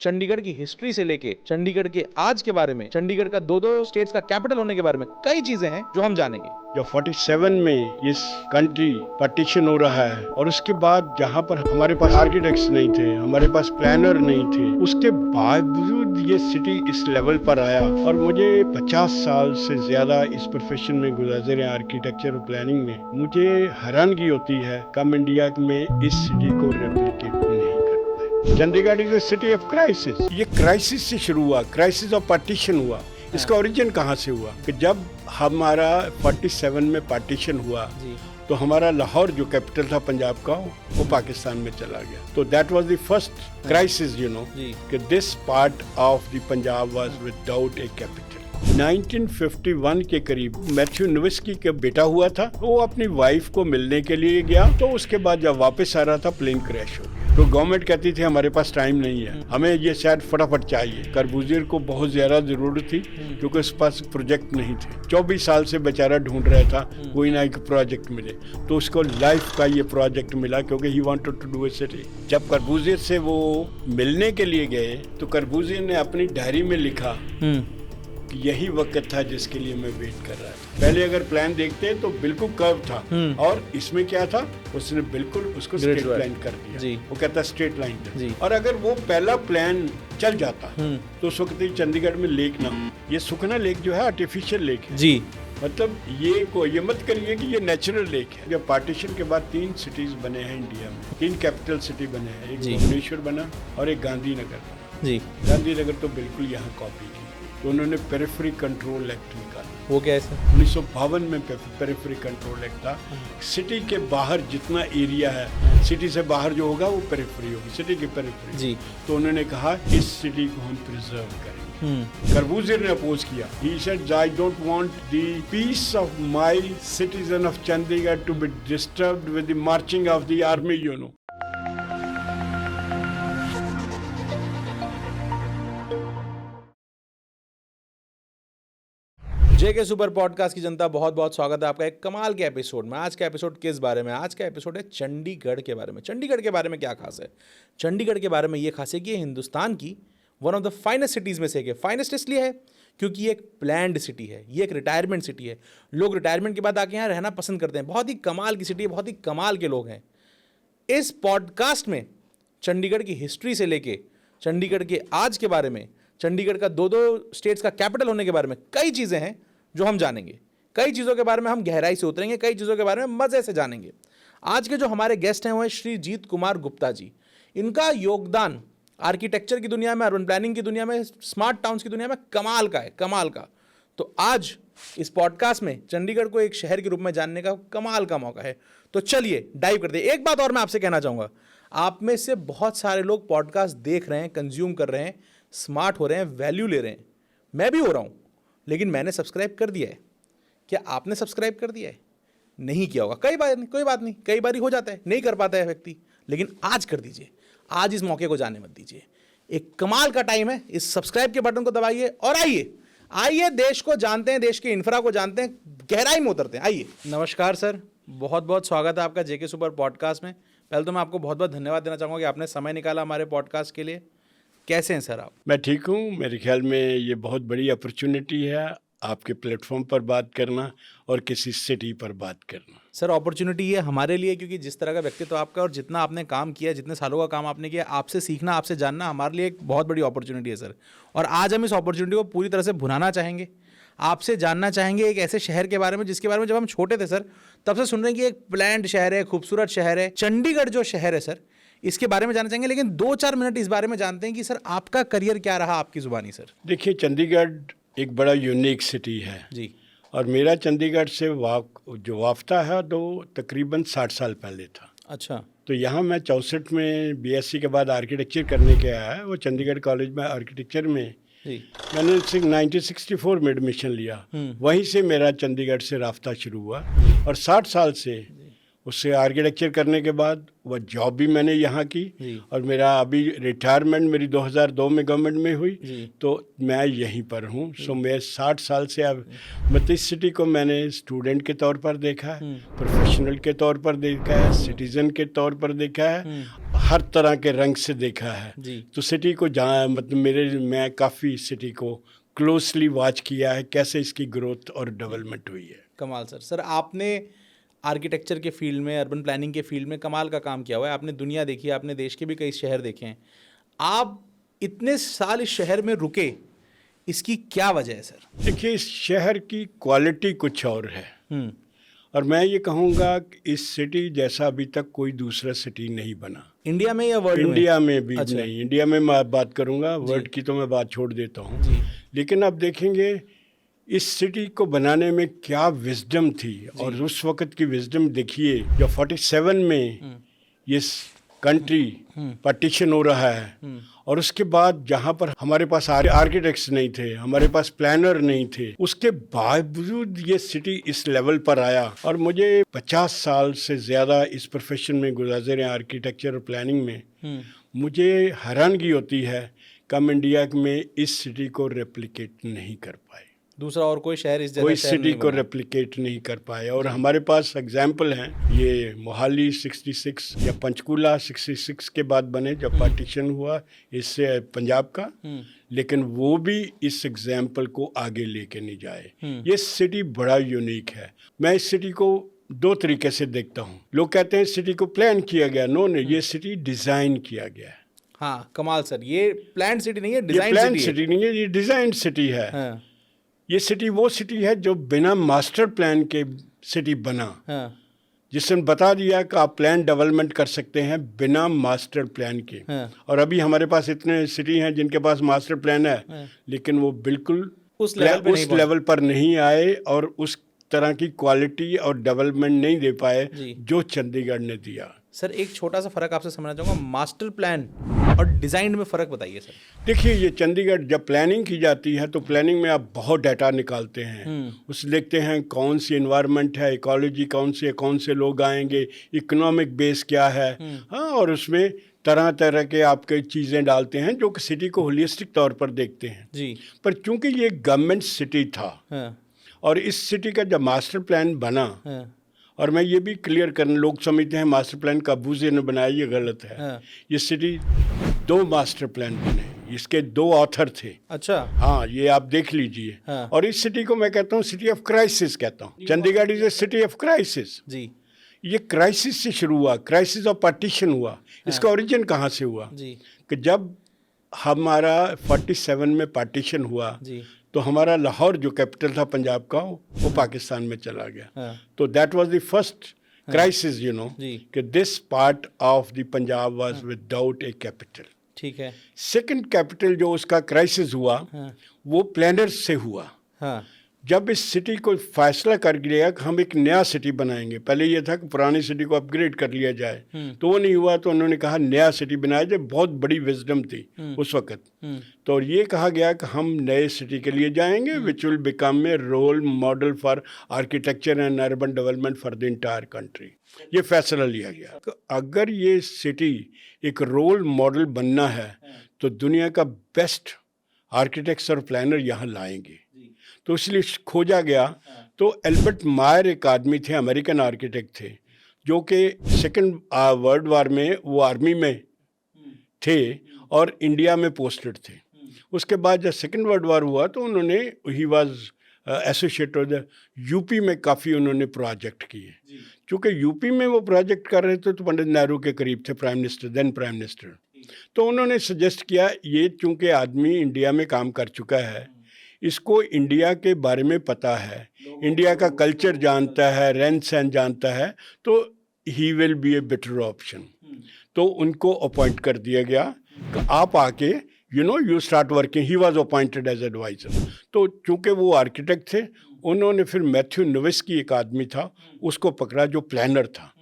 चंडीगढ़ की हिस्ट्री से लेके चंडीगढ़ के आज के बारे में, चंडीगढ़ का दो स्टेट्स का कैपिटल होने के बारे में कई चीजें हैं जो हम जानेंगे। जो 47 में इस कंट्री पार्टीशन हो रहा है और उसके बाद जहाँ पर हमारे पास आर्किटेक्ट्स नहीं थे, हमारे पास प्लानर नहीं थे, उसके बावजूद ये सिटी इस लेवल पर आया। और मुझे 50 साल से ज्यादा इस प्रोफेशन में गुजरे हैं, आर्किटेक्चर और प्लानिंग में। मुझे हैरानगी होती है कम इंडिया में इस सिटी को रेप्लिकेट नहीं कर पाए। Chandigarh is a city of crisis. ये क्राइसिस से शुरू हुआ, क्राइसिस ऑफ पार्टीशन हुआ। इसका ओरिजिन कहाँ से हुआ कि जब हमारा 47 में पार्टीशन हुआ तो हमारा लाहौर जो कैपिटल था पंजाब का, वो पाकिस्तान में चला गया। तो that was the first crisis, you know, कि this part of the Punjab was without a capital. 1951 के करीब मैथ्यू नोविस्की का बेटा हुआ था, वो अपनी वाइफ को मिलने के लिए गया। तो उसके बाद जब वापस आ रहा था प्लेन क्रैश हो गया। तो गवर्नमेंट कहती थी हमारे पास टाइम नहीं है, हमें ये शायद फटाफट चाहिए। कर्बूजियर को बहुत ज्यादा जरूरत थी क्योंकि उसके पास प्रोजेक्ट नहीं थे। 24 साल से बेचारा ढूंढ रहा था कोई ना एक प्रोजेक्ट मिले, तो उसको लाइफ का ये प्रोजेक्ट मिला क्योंकि he wanted to do a city. जब कर्बूजियर से वो मिलने के लिए गए तो कर्बूजियर ने अपनी डायरी में लिखा कि यही वक्त था जिसके लिए मैं वेट कर रहा था। पहले अगर प्लान देखते तो बिल्कुल कर्व था, और इसमें क्या था, उसने बिल्कुल उसको स्ट्रेट लाइन कर दिया। वो कहता स्ट्रेट लाइन। और अगर वो पहला प्लान चल जाता तो उस वक्त चंडीगढ़ में लेक ना हो। ये सुखना लेक जो है आर्टिफिशियल लेक है जी। मतलब ये मत करिए कि ये नेचुरल लेक है। जब पार्टीशन के बाद 3 सिटीज बने हैं इंडिया में, 3 कैपिटल सिटी बने हैं। एक भुवनेश्वर बना और एक गांधीनगर बना जी। गांधीनगर तो बिल्कुल यहाँ कॉपी की। तो उन्होंने पेरिफेरी कंट्रोल एक्ट निकाला। वो क्या है सर? 1952 में पेरिफेरी कंट्रोल एक्ट था। सिटी के बाहर जितना एरिया है, सिटी से बाहर जो होगा वो पेरिफेरी होगी, सिटी की पेरिफेरी जी। तो उन्होंने कहा इस सिटी को हम प्रिजर्व करेंगे। कर्बूजियर ने अपोज किया। He said, I don't want the peace of my citizen of Chandigarh to be disturbed with the marching of the army, you know. JK super podcast की जनता, बहुत बहुत स्वागत है आपका एक कमाल के एपिसोड में। आज का एपिसोड किस बारे में? आज का एपिसोड है चंडीगढ़ के बारे में। चंडीगढ़ के बारे में क्या खास है? चंडीगढ़ के बारे में ये खास है कि ये हिंदुस्तान की one of the finest cities में से एक है। फाइनेस्ट इसलिए है क्योंकि ये एक प्लैंड सिटी है, ये एक रिटायरमेंट सिटी है। लोग रिटायरमेंट के बाद आके यहाँ रहना पसंद करते हैं। बहुत ही कमाल की सिटी है, बहुत ही कमाल के लोग हैं। इस पॉडकास्ट में चंडीगढ़ की हिस्ट्री से लेके चंडीगढ़ के आज के बारे में, चंडीगढ़ का दो स्टेट्स का कैपिटल होने के बारे में कई चीज़ें हैं जो हम जानेंगे। कई चीज़ों के बारे में हम गहराई से उतरेंगे, कई चीज़ों के बारे में मज़े से जानेंगे। आज के जो हमारे गेस्ट हैं वो हैं श्री जीत कुमार गुप्ता जी। इनका योगदान आर्किटेक्चर की दुनिया में, अर्बन प्लानिंग की दुनिया में, स्मार्ट टाउन्स की दुनिया में कमाल का है, कमाल का। तो आज इस पॉडकास्ट में चंडीगढ़ को एक शहर के रूप में जानने का कमाल का मौका है। तो चलिए डाइव करते हैं। एक बात और मैं आपसे कहना चाहूँगा, आप में से बहुत सारे लोग पॉडकास्ट देख रहे हैं, कंज्यूम कर रहे हैं, स्मार्ट हो रहे हैं, वैल्यू ले रहे हैं। मैं भी हो रहा हूँ, लेकिन मैंने सब्सक्राइब कर दिया है। क्या आपने सब्सक्राइब कर दिया है? नहीं किया होगा, कोई बात नहीं, कई बार हो जाता है, नहीं कर पाता है व्यक्ति, लेकिन आज कर दीजिए। आज इस मौके को जाने मत दीजिए। एक कमाल का टाइम है, इस सब्सक्राइब के बटन को दबाइए और आइए देश को जानते हैं, देश के इंफ्रा को जानते हैं, गहराई में उतरते हैं। आइए। नमस्कार सर, बहुत बहुत स्वागत है आपका जेके सुपर पॉडकास्ट में। पहले तो मैं आपको बहुत बहुत धन्यवाद देना चाहूँगा कि आपने समय निकाला हमारे पॉडकास्ट के लिए। कैसे हैं सर आप? मैं ठीक हूँ। मेरे ख्याल में ये बहुत बड़ी अपॉर्चुनिटी है आपके प्लेटफॉर्म पर बात करना और किसी सिटी पर बात करना। सर अपॉर्चुनिटी ये हमारे लिए, क्योंकि जिस तरह का व्यक्तित्व आपका और जितना आपने काम किया, जितने सालों का काम आपने किया, आपसे सीखना, आपसे जानना हमारे लिए एक बहुत बड़ी अपॉर्चुनिटी है सर। और आज हम इस अपॉर्चुनिटी को पूरी तरह से भुनाना चाहेंगे। आपसे जानना चाहेंगे एक ऐसे शहर के बारे में जिसके बारे में जब हम छोटे थे सर तब से सुन रहे हैं कि एक प्लैंड शहर है, खूबसूरत शहर है। चंडीगढ़ जो शहर है सर, इसके बारे में जानना चाहेंगे, लेकिन 2-4 मिनट इस बारे में जानते हैं कि सर आपका करियर क्या रहा आपकी जुबानी सर। देखिए, चंडीगढ़ एक बड़ा यूनिक सिटी है जी। और मेरा चंडीगढ़ से जो वाफ्ता है तो तकरीबन 60 साल पहले था। अच्छा। तो यहाँ मैं 64 में बीएससी के बाद आर्किटेक्चर करने के आया है। वो चंडीगढ़ कॉलेज में आर्किटेक्चर में मैंने 1964 में एडमिशन लिया। वहीं से मेरा चंडीगढ़ से रास्ता शुरू हुआ और 60 साल से उससे आर्किटेक्चर करने के बाद वह जॉब भी मैंने यहाँ की। और मेरा अभी रिटायरमेंट मेरी 2002 में गवर्नमेंट में हुई, तो मैं यहीं पर हूँ। सो मैं 60 साल से अब मतलब इस सिटी को मैंने स्टूडेंट के तौर पर देखा है, प्रोफेशनल के तौर पर देखा है, सिटीज़न के तौर पर देखा है, हर तरह के रंग से देखा है। जी। तो सिटी को जहाँ मतलब मैं काफ़ी सिटी को क्लोजली वॉच किया है, कैसे इसकी ग्रोथ और डेवलपमेंट हुई है। कमाल सर। सर आपने आर्किटेक्चर के फील्ड में, अर्बन प्लानिंग के फील्ड में कमाल का काम किया हुआ है। आपने दुनिया देखी है, आपने देश के भी कई शहर देखे हैं। आप इतने साल इस शहर में रुके, इसकी क्या वजह है सर? देखिए, इस शहर की क्वालिटी कुछ और है, हम्म। और मैं ये कहूँगा कि इस सिटी जैसा अभी तक कोई दूसरा सिटी नहीं बना, इंडिया में या वर्ल्ड में? इंडिया में भी अच्छा। नहीं। इंडिया में मैं बात करूँगा, वर्ल्ड की तो मैं बात छोड़ देता हूँ। जी। लेकिन आप देखेंगे इस सिटी को बनाने में क्या विजडम थी, और उस वक्त की विजडम देखिए। जब 47 में ये कंट्री पार्टीशन हो रहा है, और उसके बाद जहाँ पर हमारे पास आर्किटेक्ट्स नहीं थे, हमारे पास प्लानर नहीं थे, उसके बावजूद ये सिटी इस लेवल पर आया। और मुझे 50 साल से ज़्यादा इस प्रोफेशन में गुजारे हैं, आर्किटेक्चर और प्लानिंग में। मुझे हैरानगी होती है कि हम इंडिया में इस सिटी को रेप्लिकेट नहीं कर पाए। दूसरा और कोई शहर इस जैसा कोई शहर सिटी नहीं को बना। रेप्लिकेट नहीं कर पाए। और हमारे पास एग्जाम्पल हैं, ये मोहाली 66 या पंचकूला 66 के बाद बने, जब पार्टीशन हुआ इससे पंजाब का। लेकिन वो भी इस एग्जाम्पल को आगे लेके नहीं जाए। ये सिटी बड़ा यूनिक है। मैं इस सिटी को दो तरीके से देखता हूँ। लोग कहते हैं सिटी को प्लान किया गया, नो, ये सिटी डिज़ाइन किया गया है। हाँ कमाल सर, ये प्लान सिटी नहीं है, ये डिजाइन प्लान सिटी है। सिटी नहीं है, ये डिज़ाइन सिटी है। हाँ। ये सिटी वो सिटी है जो बिना मास्टर प्लान के सिटी बना, हाँ। जिसने बता दिया कि आप प्लान डेवलपमेंट कर सकते हैं बिना मास्टर प्लान के। हाँ। और अभी हमारे पास इतने सिटी हैं जिनके पास मास्टर प्लान है, लेकिन वो बिल्कुल उस लेवल पर नहीं आए, और उस तरह की क्वालिटी और डेवलपमेंट नहीं दे पाए जो चंडीगढ़ ने दिया। सर एक छोटा सा फर्क आपसे समझना चाहूँगा, मास्टर प्लान और डिज़ाइन में फ़र्क बताइए सर। देखिए, ये चंडीगढ़ जब प्लानिंग की जाती है तो प्लानिंग में आप बहुत डाटा निकालते हैं। उस देखते हैं कौन सी एनवायरनमेंट है, इकोलॉजी कौन से लोग आएंगे, इकोनॉमिक बेस क्या है। हाँ, और उसमें तरह तरह के आपके चीज़ें डालते हैं जो कि सिटी को होलिस्टिक तौर पर देखते हैं जी। पर चूंकि ये गवर्नमेंट सिटी था, और इस सिटी का जब मास्टर प्लान बना, और मैं ये भी क्लियर करना, लोग समझते हैं मास्टर प्लान काबूजे ने बनाया, ये गलत है। ये सिटी 2 मास्टर प्लान बने, इसके 2 ऑथर थे। अच्छा। हाँ, ये आप देख लीजिए। और इस सिटी को मैं कहता हूँ सिटी ऑफ क्राइसिस कहता हूँ। Chandigarh is a city of crisis. जी। ये क्राइसिस से शुरू हुआ, क्राइसिस ऑफ पार्टीशन हुआ। इसका ओरिजिन कहाँ से हुआ जी। कि जब हमारा 47 में पार्टीशन हुआ जी, तो हमारा लाहौर जो कैपिटल था पंजाब का, वो पाकिस्तान में चला गया। तो that was the first crisis, you know, कि this part of the Punjab was without a capital. ठीक है। सेकंड कैपिटल जो उसका क्राइसिस हुआ, वो प्लानर्स से हुआ। जब इस सिटी को फैसला कर लिया कि हम एक नया सिटी बनाएंगे, पहले ये था कि पुरानी सिटी को अपग्रेड कर लिया जाए, तो वो नहीं हुआ, तो उन्होंने कहा नया सिटी बनाया जाए। बहुत बड़ी विजडम थी उस वक्त। तो ये कहा गया कि हम नए सिटी के लिए जाएंगे which will become a role model for architecture and urban development for the entire country. ये फैसला लिया गया कि अगर ये सिटी एक रोल मॉडल बनना है तो दुनिया का बेस्ट आर्किटेक्ट्स और प्लानर यहाँ लाएंगे। तो इसलिए खोजा गया। तो एल्बर्ट मायर एक आदमी थे, अमेरिकन आर्किटेक्ट थे, जो कि सेकंड वर्ल्ड वार में वो आर्मी में थे और इंडिया में पोस्टेड थे। उसके बाद जब सेकंड वर्ल्ड वार हुआ तो उन्होंने ही वाज एसोसिएटेड यूपी में काफ़ी उन्होंने प्रोजेक्ट किए। चूँकि यूपी में वो प्रोजेक्ट कर रहे थे तो पंडित नेहरू के करीब थे, prime minister, then prime minister. तो उन्होंने सजेस्ट किया, ये चूँकि आदमी इंडिया में काम कर चुका है, इसको इंडिया के बारे में पता है, इंडिया का कल्चर जानता है, रहन सहन जानता है, तो he will be a better option. तो उनको अपॉइंट कर दिया गया कि आप आके you start working. He was appointed as adviser. तो चूँकि वो आर्किटेक्ट थे, उन्होंने फिर मैथ्यू नोविस्की एक आदमी था, उसको पकड़ा जो प्लानर था।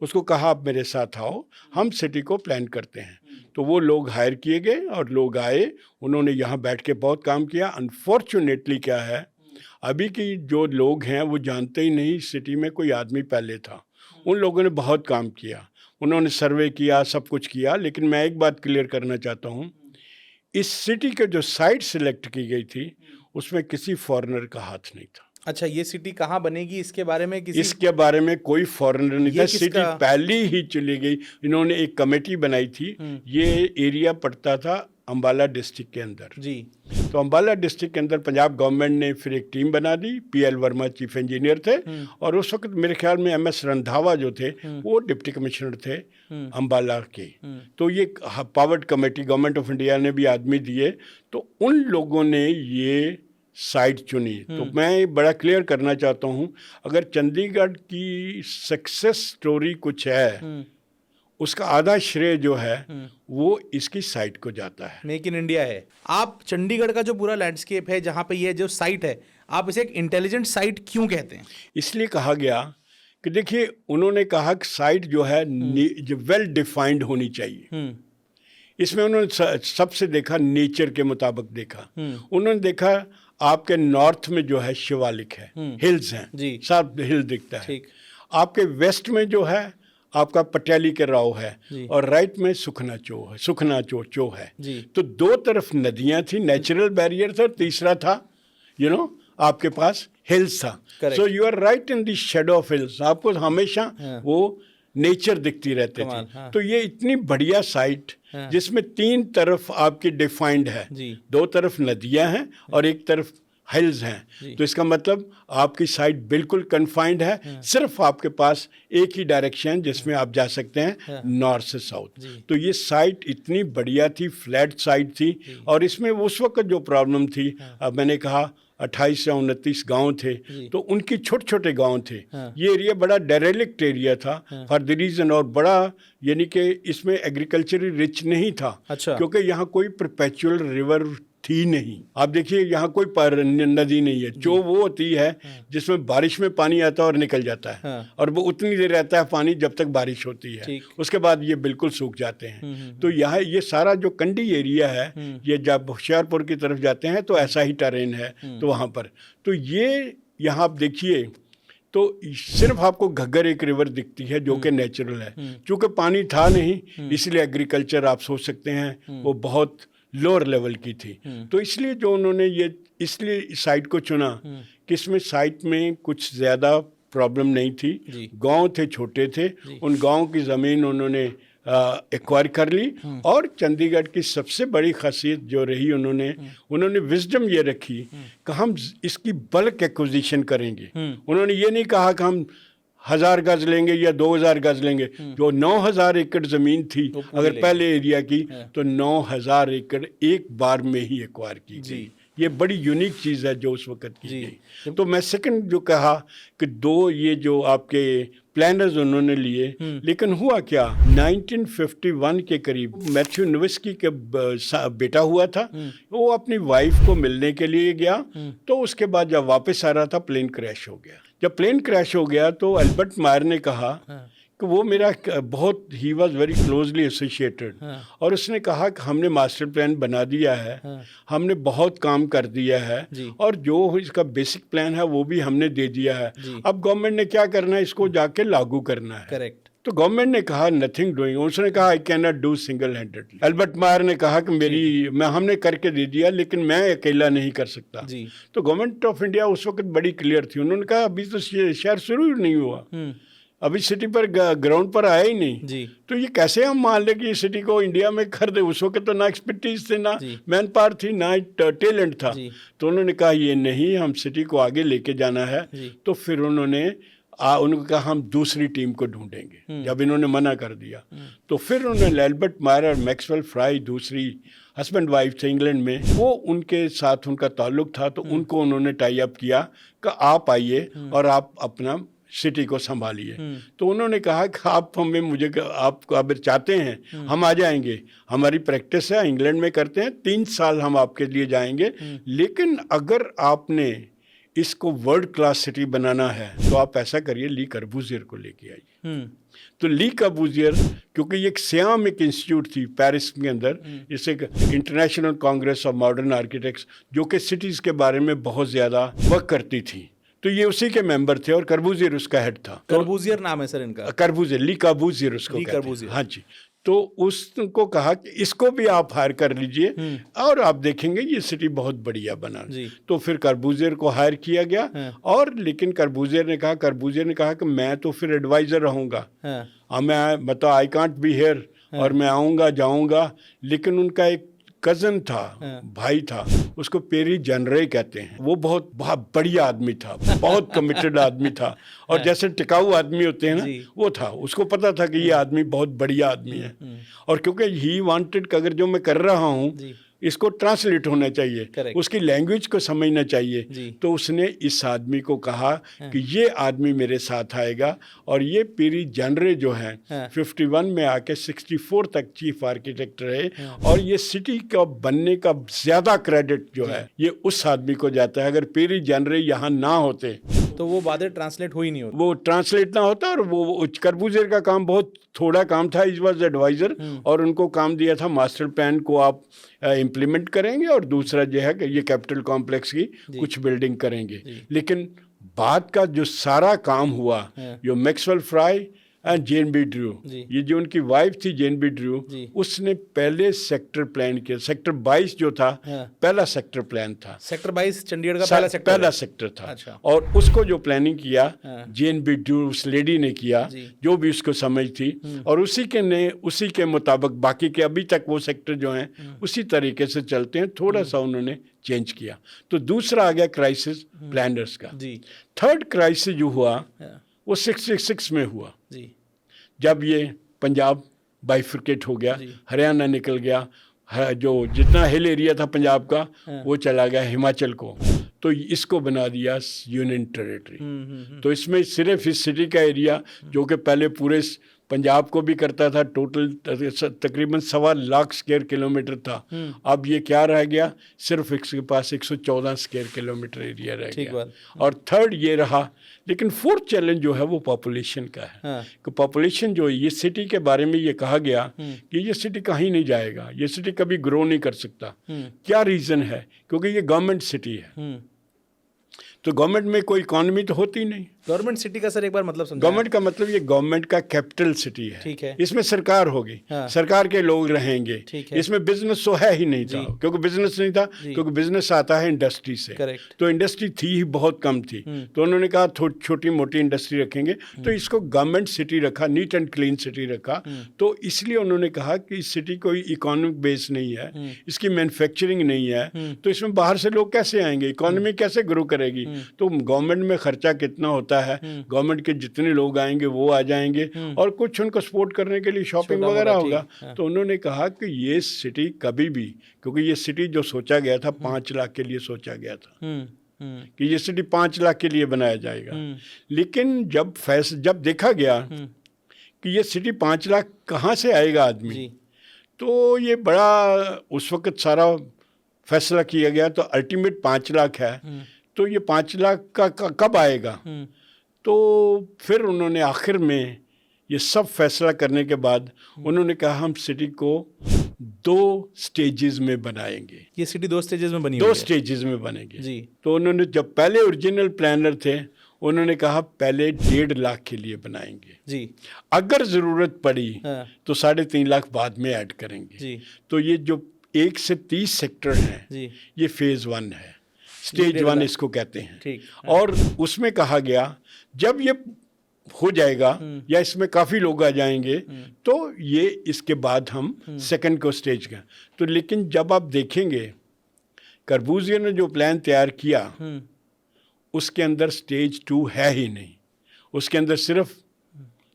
उसको कहा आप मेरे साथ आओ, हम सिटी को प्लान करते हैं। तो वो लोग हायर किए गए और लोग आए, उन्होंने यहाँ बैठ के बहुत काम किया। अनफॉर्चुनेटली क्या है, अभी की जो लोग हैं वो जानते ही नहीं सिटी में कोई आदमी पहले था। उन लोगों ने बहुत काम किया, उन्होंने सर्वे किया, सब कुछ किया। लेकिन मैं एक बात क्लियर करना चाहता हूँ, इस सिटी के जो साइट सिलेक्ट की गई थी उसमें किसी फॉरेनर का हाथ नहीं था। अच्छा, ये सिटी कहाँ बनेगी इसके बारे में किसी इसके बारे में कोई फॉरेनर नहीं ये था, सिटी किसका- पहली ही चली गई। इन्होंने एक कमेटी बनाई थी। ये एरिया पड़ता था अंबाला डिस्ट्रिक्ट के अंदर। जी तो अंबाला डिस्ट्रिक्ट के अंदर पंजाब गवर्नमेंट ने फिर एक टीम बना दी। पीएल वर्मा चीफ इंजीनियर थे और उस वक्त मेरे ख्याल में एमएस रंधावा जो थे वो डिप्टी कमिश्नर थे अंबाला के। तो ये powered committee government of India ने भी आदमी दिए, तो उन लोगों ने ये साइट चुनी। तो मैं बड़ा क्लियर करना चाहता हूँ, अगर चंडीगढ़ की सक्सेस स्टोरी कुछ है, उसका आधा श्रेय जो है वो इसकी साइट को जाता है। मेक इन इंडिया है। आप चंडीगढ़ का जो पूरा लैंडस्केप है, जहाँ पे ये जो साइट है, आप इसे एक इंटेलिजेंट साइट क्यों कहते हैं? इसलिए कहा गया कि देखिए, उन्होंने कहा कि साइट जो है जो वेल डिफाइंड होनी चाहिए। इसमें उन्होंने सबसे देखा नेचर के मुताबिक देखा। उन्होंने देखा आपके नॉर्थ में जो है शिवालिक है, हिल्स हैं, जी। सब हिल दिखता है। ठीक। आपके वेस्ट में जो है आपका पटियाली के राव है जी। और राइट में सुखना चो है। जी। तो दो तरफ नदियां थी, नेचुरल बैरियर था, तीसरा था आपके पास हिल्स था। Correct. So you are right in the shadow of hills. आपको हमेशा वो नेचर दिखती रहती थी। हाँ। तो ये इतनी बढ़िया साइट जिसमें तीन तरफ आपकी डिफाइंड है, जी। दो तरफ नदियां हैं और एक तरफ हिल्स हैं। तो इसका मतलब आपकी साइट बिल्कुल कन्फाइंड है। सिर्फ आपके पास एक ही डायरेक्शन जिसमें आप जा सकते हैं, नॉर्थ से साउथ। तो ये साइट इतनी बढ़िया थी, फ्लैट साइट थी। और इसमें उस वक्त जो प्रॉब्लम थी, अब मैंने कहा 28 या 29 गांव थे, तो उनकी छोटे छोटे गांव थे। ये एरिया बड़ा डेरेलिक्ट एरिया था फॉर द रीजन, और बड़ा यानी कि इसमें एग्रीकल्चरली रिच नहीं था। अच्छा। क्योंकि यहाँ कोई परपेचुअल रिवर थी नहीं। आप देखिए यहाँ कोई नदी नहीं है। जो वो होती है जिसमें बारिश में पानी आता है और निकल जाता है, और वो उतनी देर रहता है पानी जब तक बारिश होती है, उसके बाद ये बिल्कुल सूख जाते हैं। तो यहाँ ये सारा जो कंडी एरिया है, ये जब होशियारपुर की तरफ जाते हैं तो ऐसा ही टेरेन है। तो वहाँ पर तो ये यहाँ आप देखिए, तो सिर्फ आपको घग्गर एक रिवर दिखती है जो कि नेचुरल है। चूँकि पानी था नहीं, इसलिए एग्रीकल्चर आप सोच सकते हैं वो बहुत लोअर लेवल की थी। तो इसलिए जो उन्होंने ये इसलिए इस साइट को चुना कि इसमें साइट में कुछ ज़्यादा प्रॉब्लम नहीं थी। गांव थे, छोटे थे, उन गांव की ज़मीन उन्होंने एक्वायर कर ली। और चंडीगढ़ की सबसे बड़ी खासियत जो रही, उन्होंने विजडम ये रखी कि हम इसकी बल्क एक्विजिशन करेंगे। उन्होंने ये नहीं कहा कि हम 1000 गज लेंगे या 2000 गज लेंगे। जो 9000 एकड़ ज़मीन थी अगर पहले एरिया की, तो 9000 एकड़ एक बार में ही एक्वायर की गई। ये बड़ी यूनिक चीज़ है जो उस वक्त की गई। तो मैं सेकंड जो कहा कि दो ये जो आपके प्लानर्स उन्होंने लिए, लेकिन हुआ क्या, 1951 के करीब मैथ्यू नोविस्की के बेटा हुआ था। वो अपनी वाइफ को मिलने के लिए गया, तो उसके बाद जब वापस आ रहा था प्लेन क्रैश हो गया। जब प्लेन क्रैश हो गया तो एल्बर्ट मायर ने कहा कि वो मेरा बहुत he was very closely associated, और उसने कहा कि हमने मास्टर प्लान बना दिया है, हमने बहुत काम कर दिया है, और जो इसका बेसिक प्लान है वो भी हमने दे दिया है। अब गवर्नमेंट ने क्या करना है, इसको जाके लागू करना है। करेक्ट। तो गवर्नमेंट ने कहा नथिंग डूइंग। उसने कहा I can not do single handedly. Albert मायर ने कहा कि हमने करके दे दिया, लेकिन मैं अकेला नहीं कर सकता। तो गवर्नमेंट ऑफ इंडिया उस वक्त बड़ी क्लियर थी। उन्होंने कहा अभी तो शहर शुरू ही नहीं हुआ, अभी सिटी पर ग्राउंड पर आया ही नहीं। तो ये कैसे हम मान लें कि सिटी को इंडिया में कर दे। उस वक्त तो ना एक्सपर्टीज थे, ना मैन पावर थी, ना टैलेंट था। तो उन्होंने कहा ये नहीं, हम सिटी को आगे लेके जाना है। तो फिर उन्होंने कहा हम दूसरी टीम को ढूंढेंगे। जब इन्होंने मना कर दिया तो फिर उन्होंने एल्बर्ट मायर और मैक्सवेल फ्राई, दूसरी हस्बैंड वाइफ थे इंग्लैंड में, वो उनके साथ उनका ताल्लुक था। तो उनको उन्होंने टाई अप किया कि आप आइए और आप अपना सिटी को संभालिए। तो उन्होंने कहा कि आप अगर चाहते हैं हम आ जाएंगे, हमारी प्रैक्टिस है, इंग्लैंड में करते हैं, 3 साल हम आपके लिए जाएंगे, लेकिन अगर आपने इसको वर्ल्ड क्लास सिटी बनाना है तो आप ऐसा करिए, ली कर्बूजियर को लेके आइए। तो ली कर्बूजियर, क्योंकि ये सियाम एक इंस्टीट्यूट थी पेरिस के अंदर, इसे international Congress of modern architects, जो कि सिटीज़ के बारे में बहुत ज़्यादा वर्क करती थी, तो ये उसी के मेंबर थे और कर्बूजियर उसका हेड था। कर्बूजियर नाम है सर इनका? कर्बूजियर, ली कर्बूजियर उसको कहते हैं। हाँ जी। तो उसको कहा कि इसको भी आप हायर कर लीजिए और आप देखेंगे ये सिटी बहुत बढ़िया बना। तो फिर कर्बूजेर को हायर किया गया और लेकिन कर्बूजेर ने कहा कि मैं तो फिर एडवाइज़र रहूँगा, मैं मतलब आई कांट बी हेयर और मैं आऊँगा जाऊँगा। लेकिन उनका एक कज़न था, भाई था, उसको पेरी जनरे कहते हैं, वो बहुत बढ़िया आदमी था, बहुत कमिटेड आदमी था और जैसे टिकाऊ आदमी होते हैं ना वो था। उसको पता था कि ये आदमी बहुत बढ़िया आदमी है और क्योंकि ही वांटेड कि अगर जो मैं कर रहा हूँ इसको ट्रांसलेट होना चाहिए, उसकी लैंग्वेज को समझना चाहिए। तो उसने इस आदमी को कहा कि ये आदमी मेरे साथ आएगा और ये पेरी जनरे जो है 51 में आके 64 तक चीफ आर्किटेक्ट रहे और ये सिटी का बनने का ज़्यादा क्रेडिट जो है ये उस आदमी को जाता है। अगर पेरी जनरे यहाँ ना होते तो वो बातें ट्रांसलेट हो ही नहीं होती, वो ट्रांसलेट ना होता और वो कर्बूजेर का काम बहुत थोड़ा काम था, इज वॉज एडवाइज़र और उनको काम दिया था मास्टर प्लान को आप इम्प्लीमेंट करेंगे और दूसरा जो है कि ये कैपिटल कॉम्प्लेक्स की कुछ बिल्डिंग करेंगे। लेकिन बाद का जो सारा काम हुआ जो Maxwell Fry and Jane B Drew, ये जो उनकी वाइफ थी जेन बी ड्रू, उसने पहले सेक्टर प्लान किया। सेक्टर 22 जो था पहला सेक्टर प्लान था। सेक्टर 22 चंडीगढ़ का पहला सेक्टर था। अच्छा। और उसको जो प्लानिंग किया जेन बी ड्रू उस लेडी ने किया जो भी उसको समझ थी और उसी के मुताबिक बाकी के अभी तक वो सेक्टर जो हैं उसी तरीके से चलते हैं, थोड़ा सा उन्होंने चेंज किया। तो दूसरा आ गया क्राइसिस प्लानर्स का। थर्ड क्राइसिस जो हुआ वो 66 में हुआ जब ये पंजाब बाइफर्केट हो गया, हरियाणा निकल गया, जो जितना हिल एरिया था पंजाब का वो चला गया हिमाचल को, तो इसको बना दिया यूनियन टेरिटरी। तो इसमें सिर्फ इस सिटी का एरिया जो कि पहले पूरे पंजाब को भी करता था, टोटल तकरीबन 1.25 लाख स्क्वायर किलोमीटर था, अब ये क्या रह गया, सिर्फ इसके पास 114 स्क्वायर किलोमीटर एरिया रह गया। और थर्ड ये रहा। लेकिन फोर्थ चैलेंज जो है वो पॉपुलेशन का है कि पॉपुलेशन जो ये सिटी के बारे में ये कहा गया कि ये सिटी कहीं नहीं जाएगा, ये सिटी कभी ग्रो नहीं कर सकता। क्या रीज़न है? क्योंकि ये गवर्नमेंट सिटी है, तो गवर्नमेंट में कोई इकॉनमी तो होती नहीं। गवर्नमेंट सिटी का सर एक बार मतलब समझाएं। गवर्नमेंट का मतलब ये गवर्नमेंट का कैपिटल सिटी है, ठीक है। इसमें सरकार होगी, सरकार के लोग रहेंगे, इसमें बिजनेस तो है ही नहीं था, क्योंकि बिजनेस नहीं था, क्योंकि बिजनेस आता है इंडस्ट्री से। तो इंडस्ट्री थी ही बहुत कम थी, तो उन्होंने कहा छोटी मोटी इंडस्ट्री रखेंगे, तो इसको गवर्नमेंट सिटी रखा, नीट एंड क्लीन सिटी रखा। तो इसलिए उन्होंने कहा कि इस सिटी कोई इकोनॉमिक बेस नहीं है, इसकी मैन्युफैक्चरिंग नहीं है, तो इसमें बाहर से लोग कैसे आएंगे, इकोनॉमी कैसे ग्रो करेगी। तो गवर्नमेंट में खर्चा कितना होता है, गवर्नमेंट के जितने लोग आएंगे वो आ जाएंगे और कुछ उनको सपोर्ट करने के लिए शॉपिंग वगैरह होगा। तो उन्होंने कहा कि ये सिटी कभी भी, क्योंकि ये सिटी जो सोचा गया था 5 लाख के लिए सोचा गया था कि ये सिटी 5 लाख के लिए बनाया जाएगा। लेकिन जब देखा गया कि ये सिटी 5 लाख कहाँ से आएगा आदमी, तो ये बड़ा उस वक्त सारा फैसला किया गया। तो अल्टीमेट 5 लाख है, तो ये 5 लाख का कब आएगा। तो फिर उन्होंने आखिर में ये सब फैसला करने के बाद उन्होंने कहा हम सिटी को 2 स्टेजेस में बनाएंगे। ये सिटी 2 स्टेजेस में बनी, 2 स्टेजेस में बनेगी जी। तो उन्होंने जब पहले ओरिजिनल प्लानर थे उन्होंने कहा पहले 1.5 लाख के लिए बनाएंगे जी, अगर ज़रूरत पड़ी तो 3.5 लाख बाद में ऐड करेंगे जी। तो ये जो 1 से 30 सेक्टर हैं ये फेज़ 1 है, स्टेज 1 इसको कहते हैं। और उसमें कहा गया जब ये हो जाएगा या इसमें काफ़ी लोग आ जाएंगे तो ये इसके बाद हम सेकंड को स्टेज का। तो लेकिन जब आप देखेंगे कर्बूजियर ने जो प्लान तैयार किया उसके अंदर स्टेज 2 है ही नहीं, उसके अंदर सिर्फ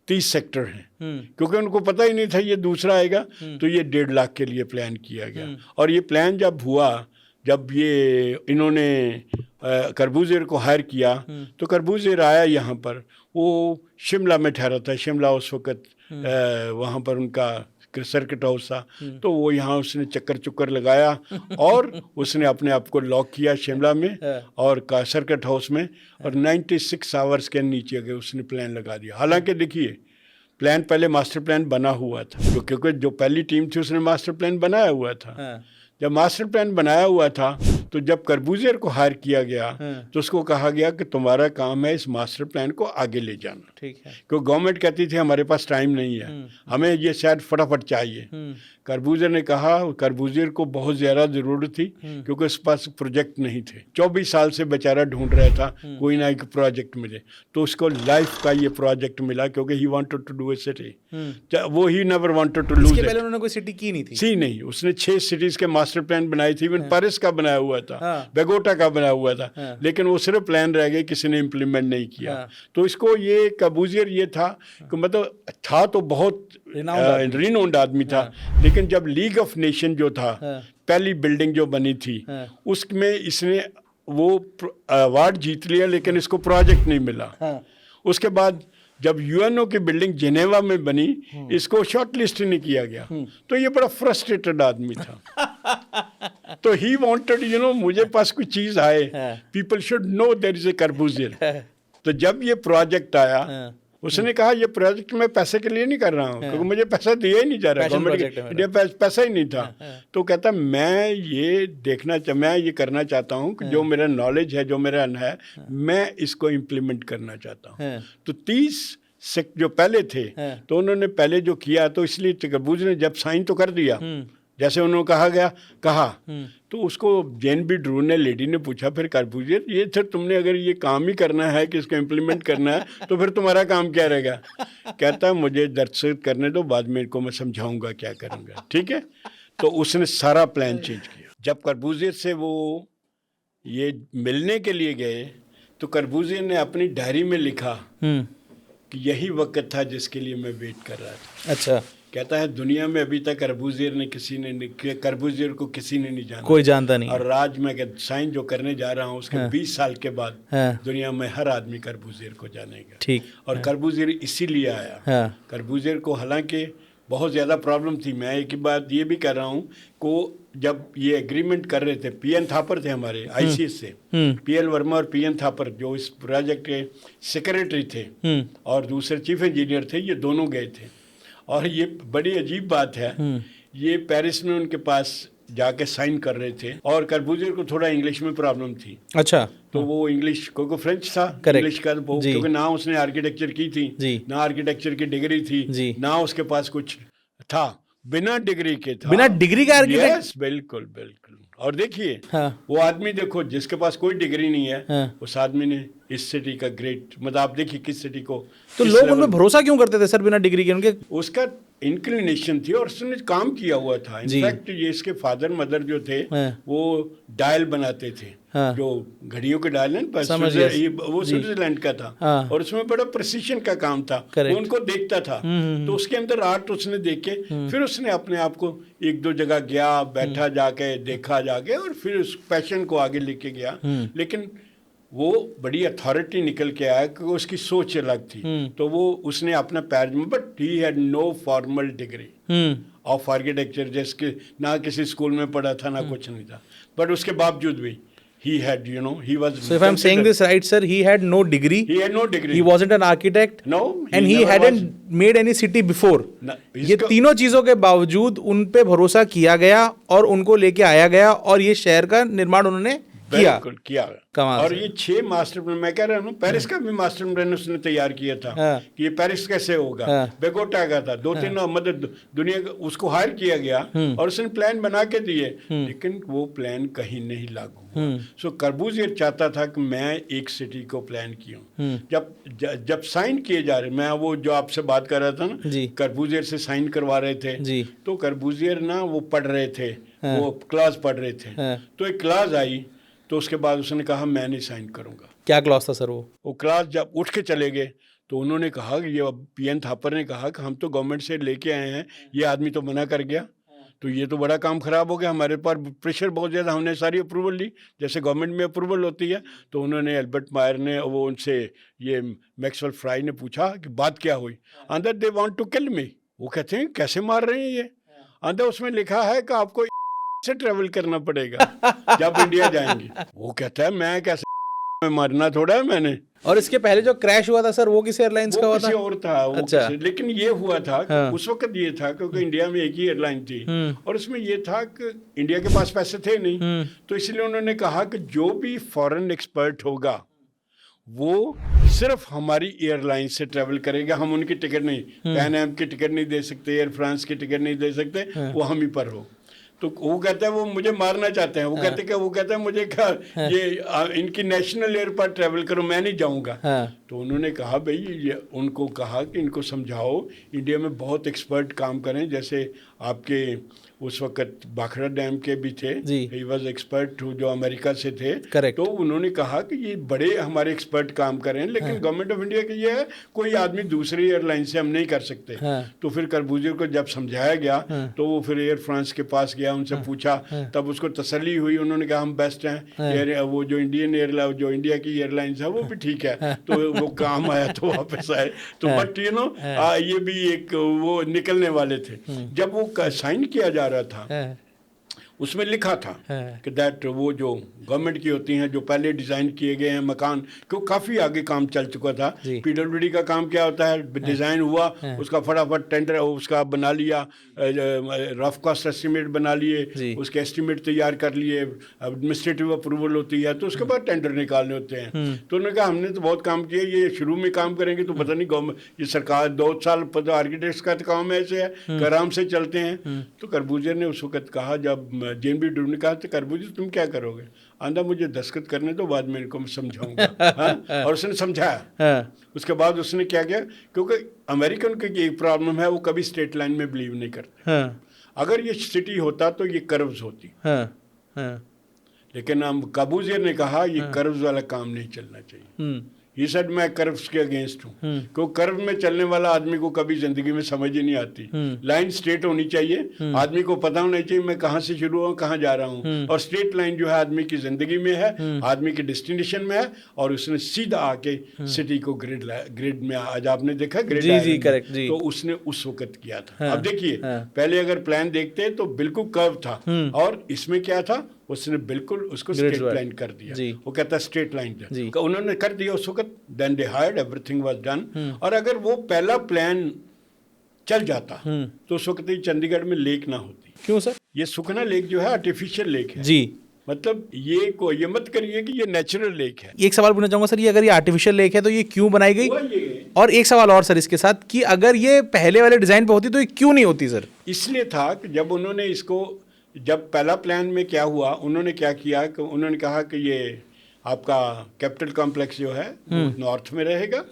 30 सेक्टर हैं, क्योंकि उनको पता ही नहीं था ये दूसरा आएगा। तो ये 1.5 लाख के लिए प्लान किया गया। और ये प्लान जब हुआ, जब ये इन्होंने कर्बूजेर को हायर किया तो कर्बूजेर आया यहाँ पर, वो शिमला में ठहरा था, शिमला उस वक़्त वहाँ पर उनका सर्किट हाउस था, तो वो यहाँ उसने चक्कर लगाया और उसने अपने आप को लॉक किया शिमला में और सर्किट हाउस में, और 96 आवर्स के नीचे गए उसने प्लान लगा दिया। हालांकि देखिए प्लान पहले मास्टर प्लान बना हुआ था, क्योंकि जो पहली टीम थी उसने मास्टर प्लान बनाया हुआ था। जब मास्टर प्लान बनाया हुआ था तो जब कर्बूजियर को हायर किया गया हाँ। तो उसको कहा गया कि तुम्हारा काम है इस मास्टर प्लान को आगे ले जाना, ठीक है। क्योंकि गवर्नमेंट कहती थी हमारे पास टाइम नहीं है, हमें ये शायद फटाफट चाहिए। कर्बूजियर ने कहा, कर्बूजियर को बहुत ज़्यादा ज़रूरत थी क्योंकि उसके पास प्रोजेक्ट नहीं थे। 24 साल से बेचारा ढूंढ रहा था कोई ना एक प्रोजेक्ट मिले, तो उसको लाइफ का ये प्रोजेक्ट मिला क्योंकि he wanted to do a city. वो he never wanted to lose इसके इट। पहले उन्होंने कोई सिटी की नहीं थी। सी नहीं, उसने 6 सिटीज़ के मास्टर प्लान बनाए थे, इवन पेरिस का बनाया हुआ था, हाँ। बेगोटा का बनाया हुआ था, हाँ। लेकिन वो सिर्फ प्लान रह गए, किसी ने इम्प्लीमेंट नहीं किया। हाँ। तो इसको ये कर्बूजियर ये था कि मतलब था तो बहुत रिनाउंड आदमी था, लेकिन जब लीग ऑफ नेशन जो था, पहली बिल्डिंग जो बनी थी, उसमें इसने वो अवार्ड जीत लिया, लेकिन इसको प्रोजेक्ट नहीं मिला। उसके बाद जब यूएनओ की बिल्डिंग जिनेवा में बनी, इसको शॉर्ट लिस्ट नहीं किया गया, तो ये बड़ा फ्रस्ट्रेटेड आदमी था। तो ही वांटेड मुझे पास कोई चीज़ आए, people should know there is a Corbusier. तो जब ये प्रोजेक्ट आया, उसने कहा ये प्रोजेक्ट मैं पैसे के लिए नहीं कर रहा हूँ, क्योंकि मुझे पैसा दिया ही नहीं जा रहा, गवर्नमेंट पैसा ही नहीं था। तो कहता मैं ये करना चाहता हूँ कि जो मेरा नॉलेज है, जो मेरा है, मैं इसको इम्प्लीमेंट करना चाहता हूँ। तो 30 जो पहले थे, तो उन्होंने पहले जो किया, तो इसलिए कर्बूजियर ने जब साइन तो कर दिया जैसे उन्होंने कहा, तो उसको जेन बी ड्रू ने, लेडी ने पूछा, फिर कर्बूजियर ये सर तुमने अगर ये काम ही करना है कि इसको इम्प्लीमेंट करना है, तो फिर तुम्हारा काम क्या रहेगा? कहता मुझे दरअसल करने दो, बाद में इनको मैं समझाऊंगा क्या करूंगा, ठीक है। तो उसने सारा प्लान चेंज किया। जब कर्बूजियर से वो ये मिलने के लिए गए, तो कर्बूजियर ने अपनी डायरी में लिखा कि यही वक्त था जिसके लिए मैं वेट कर रहा था। अच्छा। कहता है दुनिया में अभी तक कर्बूजियर कर्बूजियर को किसी ने नहीं जाना, कोई जानता नहीं, और आज मैं साइन जो करने जा रहा हूँ उसके 20 साल के बाद दुनिया में हर आदमी कर्बूजियर को जानेगा। ठीक। और कर्बूजियर इसीलिए आया। कर्बूजियर को हालांकि बहुत ज़्यादा प्रॉब्लम थी, मैं एक ही बात ये भी कर रहा हूँ को जब ये एग्रीमेंट कर रहे थे, पीएन थापर थे हमारे आईसीएस से, पीएल वर्मा और पीएन थापर जो इस प्रोजेक्ट के सेक्रेटरी थे और दूसरे चीफ इंजीनियर थे, ये दोनों गए थे। और ये बड़ी अजीब बात है, ये पेरिस में उनके पास जाके साइन कर रहे थे, और कर्बूजियर को थोड़ा इंग्लिश में प्रॉब्लम थी। अच्छा। तो वो इंग्लिश को फ्रेंच था, इंग्लिश का क्योंकि ना उसने आर्किटेक्चर की थी, ना आर्किटेक्चर की डिग्री थी, ना उसके पास कुछ था, बिना डिग्री के था। बिना डिग्री का आर्किटेक्ट? यस, बिल्कुल बिल्कुल। और देखिए वो आदमी, देखो जिसके पास कोई डिग्री नहीं है, उस आदमी ने इस सिटी का ग्रेट, मतलब आप देखिए किस सिटी को, तो लोग उन पे भरोसा क्यों करते थे सर बिना डिग्री के? उनके उसका इंक्लिनेशन थी और उसने काम किया हुआ था। इनफैक्ट ये इसके फादर मदर जो थे वो डायल बनाते थे, जो घड़ियों के डायल हैं, वो स्विट्जरलैंड का था, और उसमें बड़ा प्रिसीशन का काम था, वो उनको देखता था। तो उसके अंदर आर्ट उसने देखे, फिर उसने अपने आप को 1-2 जगह गया, बैठा जाके, देखा जाके, और फिर उस पैशन को आगे लेके गया। लेकिन वो बड़ी अथॉरिटी निकल के आया कि उसकी सोच अलग थी, तो वो उसने अपना पैर में, but he had no formal degree of architecture, जिसके ना किसी स्कूल में पढ़ा था, ना कुछ नहीं था, बट उसके बावजूद भी he had, he was. So if I'm saying this right, sir, he had no degree. He had no degree. He wasn't an architect. No. And he hadn't made any city before. ये तीनों चीजों के बावजूद उन पे भरोसा किया गया और उनको लेके आया गया, और ये शहर का निर्माण उन्होंने किया। और ये 6 मास्टर प्लान, मैं कह रहा हूँ पेरिस का भी मास्टर प्लान उसने तैयार किया था कि ये पेरिस कैसे होगा, बेगोटा का था, 2-3 मतलब दुनिया का, उसको हायर किया गया और उसने प्लान बना के दिए, लेकिन वो प्लान कहीं नहीं लागू हुआ। सो कर्बूजियर चाहता था कि मैं एक सिटी को प्लान किया। जब साइन किए जा रहे, मैं वो जो आपसे बात कर रहा था ना, कर्बूजियर से साइन करवा रहे थे, तो कर्बूजियर ना वो पढ़ रहे थे, वो क्लास पढ़ रहे थे, तो एक क्लास आई, तो उसके बाद उसने कहा मैं नहीं साइन करूंगा। क्या क्लास था सर? वो क्लास जब उठ के चले गए, तो उन्होंने कहा कि ये पीएन थापर ने कहा कि हम तो गवर्नमेंट से लेके आए हैं, ये आदमी तो मना कर गया, तो ये तो बड़ा काम खराब हो गया, हमारे पर प्रेशर बहुत ज़्यादा, हमने सारी अप्रूवल ली जैसे गवर्नमेंट में अप्रूवल होती है। तो उन्होंने एल्बर्ट मायर ने, वो उनसे ये मैक्सवेल फ्राई ने पूछा कि बात क्या हुई। अंदर दे वांट टू किल मी, वो कहते हैं कैसे मार रहे हैं ये? अंदर उसमें लिखा है कि आपको से ट्रेवल करना पड़ेगा जब इंडिया जाएंगे। वो कहता है मैं कैसे में मारना थोड़ा है मैंने। और इसके पहले जो क्रैश हुआ था सर, वो किस एयरलाइंस का वो हुआ किसी था? और था, वो अच्छा। लेकिन ये हुआ था हाँ। उस वक्त ये था क्योंकि इंडिया में एक ही एयरलाइन थी और उसमें ये था कि इंडिया के पास पैसे थे नहीं, तो इसलिए उन्होंने कहा कि जो भी फॉरेन एक्सपर्ट होगा वो सिर्फ हमारी एयरलाइन से ट्रेवल करेगा, हम उनकी टिकट नहीं, पैन एम की टिकट नहीं दे सकते, एयर फ्रांस की टिकट नहीं दे सकते, वो हम ही पर हो। तो वो कहता है वो मुझे मारना चाहते हैं, वो कहते हैं मुझे ये इनकी नेशनल एयर पर ट्रेवल करो, मैं नहीं जाऊंगा। तो उन्होंने कहा भाई, ये उनको कहा कि इनको समझाओ इंडिया में बहुत एक्सपर्ट काम करें, जैसे आपके उस वक्त भाखड़ा डैम के भी थे, ही वॉज एक्सपर्ट जो अमेरिका से थे। Correct. तो उन्होंने कहा कि ये बड़े हमारे एक्सपर्ट काम करें, लेकिन गवर्नमेंट ऑफ इंडिया का ये है कोई आदमी दूसरी एयरलाइन से हम नहीं कर सकते। तो फिर करबूजे को जब समझाया गया तो वो फिर एयर फ्रांस के पास गया, उनसे पूछा, तब उसको तसल्ली हुई, उन्होंने कहा हम बेस्ट हैं, वो जो इंडियन एयरलाइन जो इंडिया की एयरलाइंस है वो भी ठीक है। तो वो काम आया तो वापस आए। तो बट यू नो ये भी एक वो निकलने वाले थे। जब वो साइन किया जा रहा था उसमें लिखा था कि दैट वो जो गवर्नमेंट की होती हैं जो पहले डिज़ाइन किए गए हैं मकान, क्योंकि काफ़ी आगे काम चल चुका था। पीडब्ल्यूडी का काम क्या होता है, डिज़ाइन हुआ उसका फटाफट टेंडर उसका बना लिया, रफ कॉस्ट एस्टीमेट बना लिए, उसके एस्टीमेट तैयार कर लिए, एडमिनिस्ट्रेटिव अप्रूवल होती है, तो उसके बाद टेंडर निकालने होते हैं। तो उन्होंने कहा हमने तो बहुत काम किया, ये शुरू में काम करेंगे तो पता नहीं गवर्नमेंट ये सरकार 2 साल पता आर्किटेक्ट्स का काम ऐसे है आराम से चलते हैं। तो करबूजे ने उस वक्त कहा, जब जेएनबी डूब ने कहा, तो करबूजे तुम क्या करोगे? आंदा मुझे दस्तखत करने तो बाद में इनको समझाऊंगा। और उसने समझाया। उसके बाद उसने क्या किया, क्योंकि अमेरिकन की एक प्रॉब्लम है, वो कभी स्ट्रेट लाइन में बिलीव नहीं करते। अगर ये सिटी होता तो ये कर्व्स होती, लेकिन हम काबूजियर ने कहा ये कर्व्स वाला काम नहीं चलना चाहिए। ये सेड मैं कर्व्स के अगेंस्ट हूँ, क्योंकि कर्व में चलने वाला आदमी को कभी जिंदगी में समझ ही नहीं आती। लाइन स्ट्रेट होनी चाहिए, आदमी को पता होना चाहिए मैं कहाँ से शुरू हूँ कहाँ जा रहा हूँ। और स्ट्रेट लाइन जो है आदमी की जिंदगी में है, आदमी के डेस्टिनेशन में है, और उसने सीधा आके सिटी को ग्रिड में, आज आपने देखा ग्रिड, तो उसने उस वक्त किया था। अब देखिए पहले अगर प्लान देखते तो बिल्कुल कर्व था, और इसमें क्या था, उसने बिल्कुल उसको स्ट्रेट लाइन कर दिया। वो कहता है स्ट्रेट लाइन उन्होंने कर दिया उस वक्त। Then they hired, everything was done. और अगर वो पहला प्लान चल जाता तो उस वक्त ही चंडीगढ़ में लेक ना होती। क्यों सर? ये सुखना लेक जो है आर्टिफिशियल लेक है जी, मतलब ये मत करिए कि ये नेचुरल लेक है। एक सवाल पूछना चाहूंगा सर, ये अगर ये आर्टिफिशियल लेक है तो ये क्यों बनाई गई? और एक सवाल और सर इसके साथ, कि अगर ये पहले वाले डिजाइन पे होती तो ये क्यों नहीं होती सर? इसलिए था कि जब उन्होंने इसको, जब पहला प्लान में क्या हुआ, उन्होंने क्या किया कि उन्होंने कहा कि ये आपका कैपिटल कॉम्प्लेक्स जो है वो नॉर्थ में रहेगा,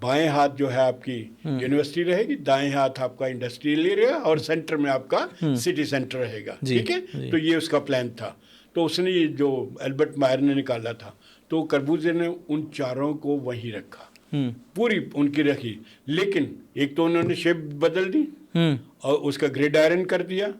बाएं हाथ जो है आपकी यूनिवर्सिटी रहेगी, दाएं हाथ आपका इंडस्ट्रियल एरिया, और सेंटर में आपका सिटी सेंटर रहेगा। ठीक है, तो ये उसका प्लान था। तो उसने ये जो एल्बर्ट मायर ने निकाला था, तो करबूजे ने उन चारों को वहीं रखा, पूरी उनकी रखी, लेकिन एक तो उन्होंने शेप बदल दी और उसका ग्रिड आयरन कर दिया।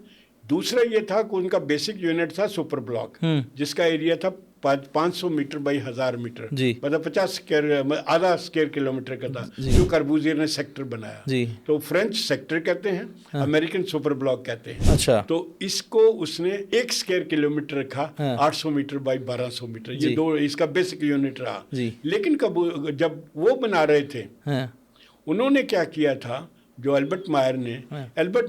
दूसरा ये था कि उनका बेसिक यूनिट था सुपर ब्लॉक, जिसका एरिया था 500 मीटर बाई 1000 मीटर, मतलब 50 स्क्वायर, आधा स्क्वायर किलोमीटर का था, जो करबूजियर ने सेक्टर बनाया। तो फ्रेंच सेक्टर कहते हैं, अमेरिकन सुपर ब्लॉक कहते हैं। अच्छा। तो इसको उसने 1 स्क्वायर किलोमीटर रखा, 800 मीटर बाई 1200 मीटर, ये दो इसका बेसिक यूनिट रहा। लेकिन जब वो बना रहे थे, उन्होंने क्या किया था, जो एल्बर्ट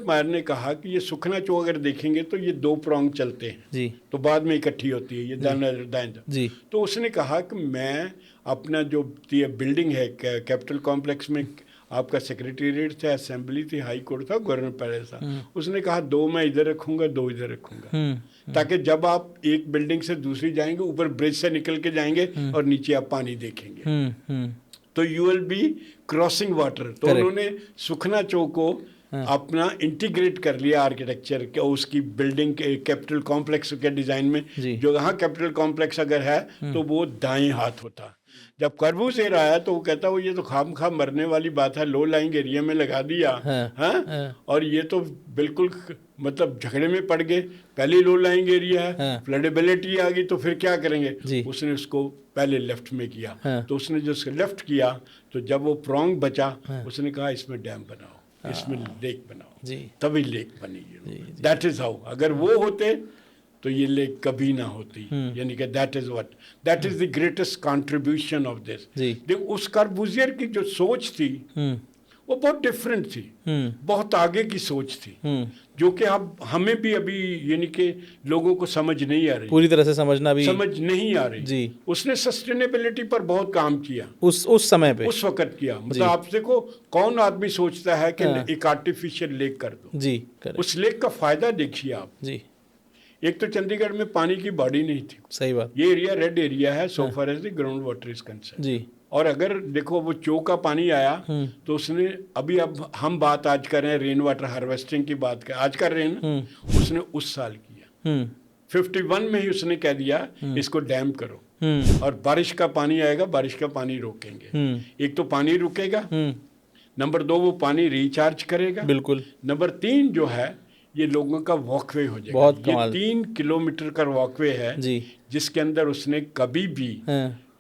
मायर ने कहा कि ये सुखना चौक अगर देखेंगे तो ये 2 प्रोंग चलते हैं, तो बाद में इकट्ठी होती है, ये दाएं। तो उसने कहा कि मैं अपना जो बिल्डिंग है कैपिटल कॉम्प्लेक्स में, आपका सेक्रेटेरिएट था, असेंबली थी, हाई कोर्ट था, गवर्नर पैलेस था, उसने कहा 2 मैं इधर रखूंगा, 2 इधर रखूंगा, ताकि जब आप एक बिल्डिंग से दूसरी जाएंगे, ऊपर ब्रिज से निकल के जाएंगे और नीचे आप पानी देखेंगे, तो you will be crossing water. तो उन्होंने सुखना चौक को अपना इंटीग्रेट कर लिया आर्किटेक्चर के, उसकी बिल्डिंग के कैपिटल कॉम्प्लेक्स के डिजाइन में। जो यहाँ कैपिटल कॉम्प्लेक्स अगर है तो वो दाएं हाथ होता। जब करबूजेर आया तो वो कहता वो ये तो खाम मरने वाली बात है, लो लाइंग एरिया में लगा दिया, और ये तो बिल्कुल मतलब झगड़े में पड़ गए, पहले लो लाइंग एरिया है, फ्लडेबिलिटी आ गई, तो फिर क्या करेंगे। उसने उसको पहले लेफ्ट में किया, तो उसने जो लेफ्ट किया, तो जब वो प्रोंग बचा, उसने कहा इसमें डैम बनाओ, इसमें लेक बनाओ, तभी लेक बनी। That is how. अगर वो होते तो ये लेक कभी ना होती। यानी कि that is the greatest contribution of this. जी। उस कार्बूजियर की जो सोच थी वो बहुत डिफरेंट थी, बहुत आगे की सोच थी, जो कि अब हमें भी अभी यानी कि लोगों को समझ नहीं आ रही, पूरी तरह से समझ नहीं आ रही। जी। उसने सस्टेनेबिलिटी पर बहुत काम किया उस समय पे, उस वक्त किया। मतलब आप देखो, कौन आदमी सोचता है कि एक आर्टिफिशियल लेक कर दो जी। उस लेक का फायदा देखिए आप जी। एक तो चंडीगढ़ में पानी की बॉडी नहीं थी, सही बात। ये एरिया रेड एरिया है so far as the ground water is concern जी। और अगर देखो वो चो का पानी आया तो उसने अब हम बात आज कर रहे हैं रेन वाटर हार्वेस्टिंग की बात कर, आज का रेन उसने उस साल किया 51 में ही उसने कह दिया इसको डैम करो और बारिश का पानी आएगा, बारिश का पानी रोकेंगे। एक तो पानी रुकेगा, नंबर 2 वो पानी रिचार्ज करेगा, बिल्कुल। नंबर 3 जो है ये लोगों का वॉकवे हो जाएगा। बहुत कमाल। ये 3 किलोमीटर का वॉकवे है जी। जिसके अंदर उसने कभी भी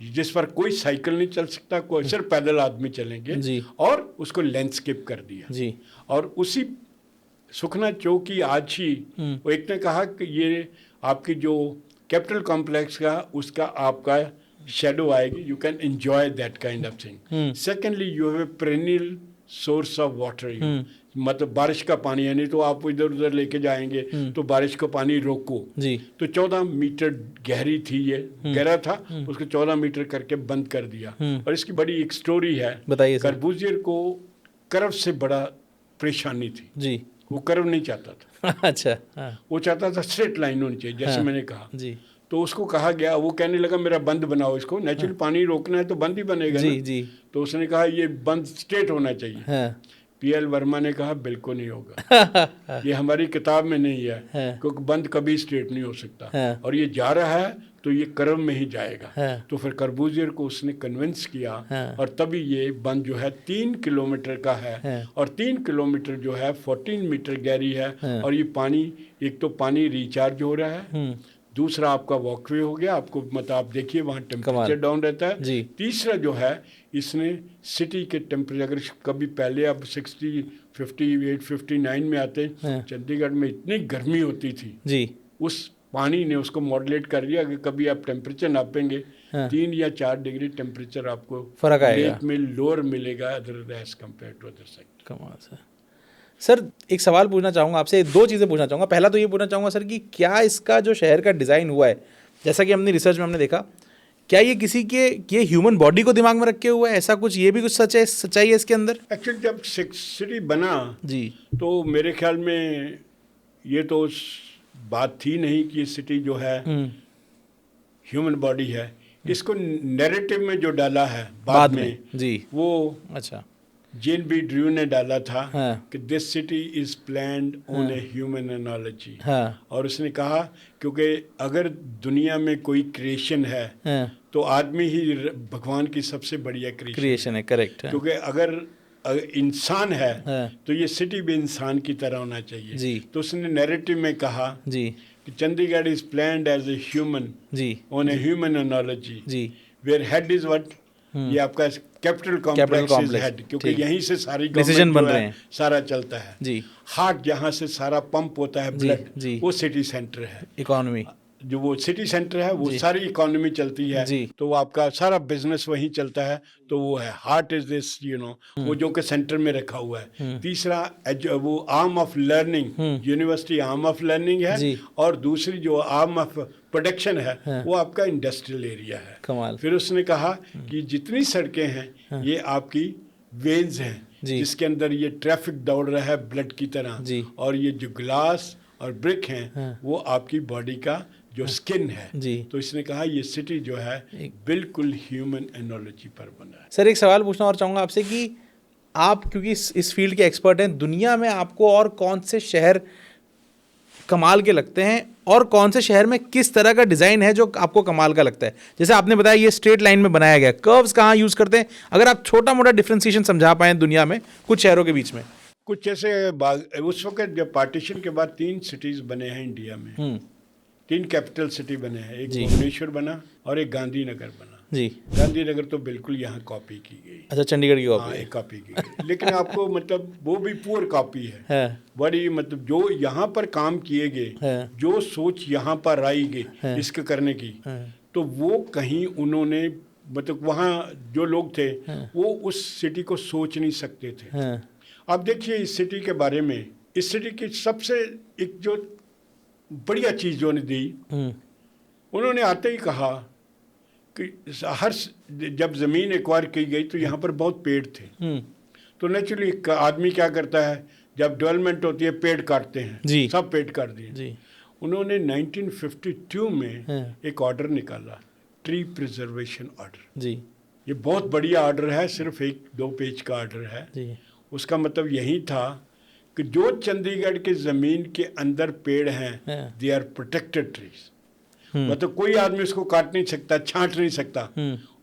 जिस पर कोई साइकिल नहीं चल सकता, कोई सिर्फ पैदल आदमी चलेंगे जी। और उसको लैंडस्केप कर दिया जी। और उसी सुखना चौकी आज ही वो एक ने कहा कि ये आपकी जो कैपिटल कॉम्प्लेक्स का उसका आपका शेडो आएगी, you can enjoy that kind of thing. Secondly you have a perennial source of water, मतलब बारिश का पानी है, नहीं तो आप इधर उधर लेके जाएंगे तो बारिश का पानी रोको जी। तो 14 मीटर गहरी थी, ये गहरा था, उसको 14 मीटर करके बंद कर दिया। और इसकी बड़ी एक स्टोरी है, बताइए। कार्बूजियर को कर्व से बड़ा परेशानी थी जी। वो कर्व नहीं चाहता था अच्छा। वो चाहता था स्ट्रेट लाइन होनी चाहिए, जैसे मैंने कहा जी। तो उसको कहा गया, वो कहने लगा मेरा बंद बनाओ इसको, नेचुरल पानी रोकना है तो बंद ही बनेगा जी। ना। जी। तो उसने कहा ये बंद स्ट्रेट होना चाहिए। पीएल वर्मा ने कहा बिल्कुल नहीं होगा ये हमारी किताब में नहीं है, क्योंकि बंद कभी स्ट्रेट नहीं हो सकता और ये जा रहा है तो ये कर्व में ही जाएगा। तो फिर कार्बूजियर को उसने कन्विंस किया और तभी ये बंद जो है 3 किलोमीटर का है और 3 किलोमीटर जो है 14 मीटर गहरी है और ये पानी, एक तो पानी रिचार्ज हो रहा है, दूसरा आपका वॉकवे हो गया, आपको मतलब आप देखिए वहाँ टेम्परेचर डाउन रहता है जी। तीसरा जो है इसने सिटी के टेम्परेचर, अगर कभी पहले अब 60, 58, 59 में आते चंडीगढ़ में इतनी गर्मी होती थी जी, उस पानी ने उसको मॉडलेट कर दिया कि कभी आप टेम्परेचर नापेंगे 3 या 4 डिग्री टेम्परेचर आपको फर्क आएगा, लेक में लोअर मिलेगा other as compare to other side. कमाल सर एक सवाल पूछना चाहूँगा आपसे, 2 चीज़ें पूछना चाहूँगा। पहला तो ये पूछना चाहूँगा सर कि क्या इसका जो शहर का डिज़ाइन हुआ है, जैसा कि हमने रिसर्च में हमने देखा, क्या ये किसी के ये ह्यूमन बॉडी को दिमाग में रखे हुआ है, ऐसा कुछ, ये भी कुछ सच्चाई है इसके अंदर? एक्चुअली जब सिटी बना जी तो मेरे ख्याल में ये तो बात थी नहीं कि ये सिटी जो है ह्यूमन बॉडी है। इसको नैरेटिव में जो डाला है बाद में जी वो अच्छा जेन बी ड्रू ने डाला था कि this city is planned on a human analogy. और उसने कहा क्योंकि अगर दुनिया में कोई क्रिएशन है तो आदमी ही भगवान की सबसे बढ़िया क्रिएशन है। करेक्ट। क्योंकि अगर इंसान है तो ये सिटी भी इंसान की तरह होना चाहिए जी। तो उसने नैरेटिव में कहा जी कि Chandigarh is planned as a human जी ऑन ए ह्यूमन एनोलॉजी जी, वेयर हेड इज व्हाट, ये आपका कैपिटल कॉम्प्लेक्स हेड, क्योंकि यहीं से सारी डिसीजन बन रहे हैं, सारा चलता है जी। हार्ट जहाँ से सारा पंप होता है ब्लड, वो सिटी सेंटर है। इकोनॉमी जो वो सिटी सेंटर है वो सारी इकोनॉमी चलती है जी। तो आपका सारा बिजनेस वहीं चलता है, तो वो है हार्ट इज दिस वो जो कि सेंटर में रखा हुआ है। तीसरा वो arm of learning, university arm of learning है, और दूसरी जो आर्म ऑफ प्रोडक्शन है वो आपका इंडस्ट्रियल एरिया है। कमाल। फिर उसने कहा कि जितनी सड़कें हैं ये आपकी वेन्स हैं जिसके अंदर ये ट्रैफिक दौड़ रहा है ब्लड की तरह, और ये जो ग्लास और ब्रिक हैं वो आपकी बॉडी का जो स्किन है जी। तो इसने कहा ये सिटी जो है बिल्कुल ह्यूमन एनोलॉजी पर बना है। सर एक सवाल पूछना और चाहूँगा आपसे कि आप क्योंकि इस फील्ड के एक्सपर्ट हैं, दुनिया में आपको और कौन से शहर कमाल के लगते हैं और कौन से शहर में किस तरह का डिज़ाइन है जो आपको कमाल का लगता है? जैसे आपने बताया ये स्ट्रेट लाइन में बनाया गया, कर्व्स कहाँ यूज़ करते हैं, अगर आप छोटा मोटा डिफ्रेंसिएशन समझा पाएँ दुनिया में कुछ शहरों के बीच में। कुछ जैसे उस वक्त जब पार्टीशन के बाद 3 सिटीज़ बने हैं इंडिया में, 3 कैपिटल सिटी बने हैं, एक भुवनेश्वर बना और एक गांधीनगर बना जी। गांधीनगर तो बिल्कुल यहाँ कॉपी की गई। अच्छा, चंडीगढ़ की हाँ, कॉपी है। एक कॉपी की गई, लेकिन आपको मतलब वो भी पुअर कॉपी है। हाँ, बड़ी मतलब जो यहाँ पर काम किए गए, हाँ, जो सोच यहाँ पर आई गई हाँ, इसके करने की, हाँ, तो वो कहीं उन्होंने मतलब वहाँ जो लोग थे हाँ, वो उस सिटी को सोच नहीं सकते थे। हाँ, आप देखिए इस सिटी के बारे में, इस सिटी की सबसे एक जो बढ़िया चीज़ जो ने दी, उन्होंने आते ही कहा कि जब ज़मीन एक्वायर की गई तो यहाँ पर बहुत पेड़ थे, तो नेचुरली आदमी क्या करता है, जब डेवलपमेंट होती है पेड़ काटते जी। हैं, सब पेड़ काट दिए। जी। उन्होंने 1952 में हाँ, एक ऑर्डर निकाला, ट्री प्रिजर्वेशन ऑर्डर। जी। ये बहुत बढ़िया ऑर्डर है, सिर्फ 1-2 पेज का ऑर्डर है। जी। उसका मतलब यही था कि जो चंडीगढ़ के ज़मीन के अंदर पेड़ हैं, हाँ, दे आर प्रोटेक्टेड ट्रीज। मतलब कोई आदमी उसको काट नहीं सकता, छांट नहीं सकता,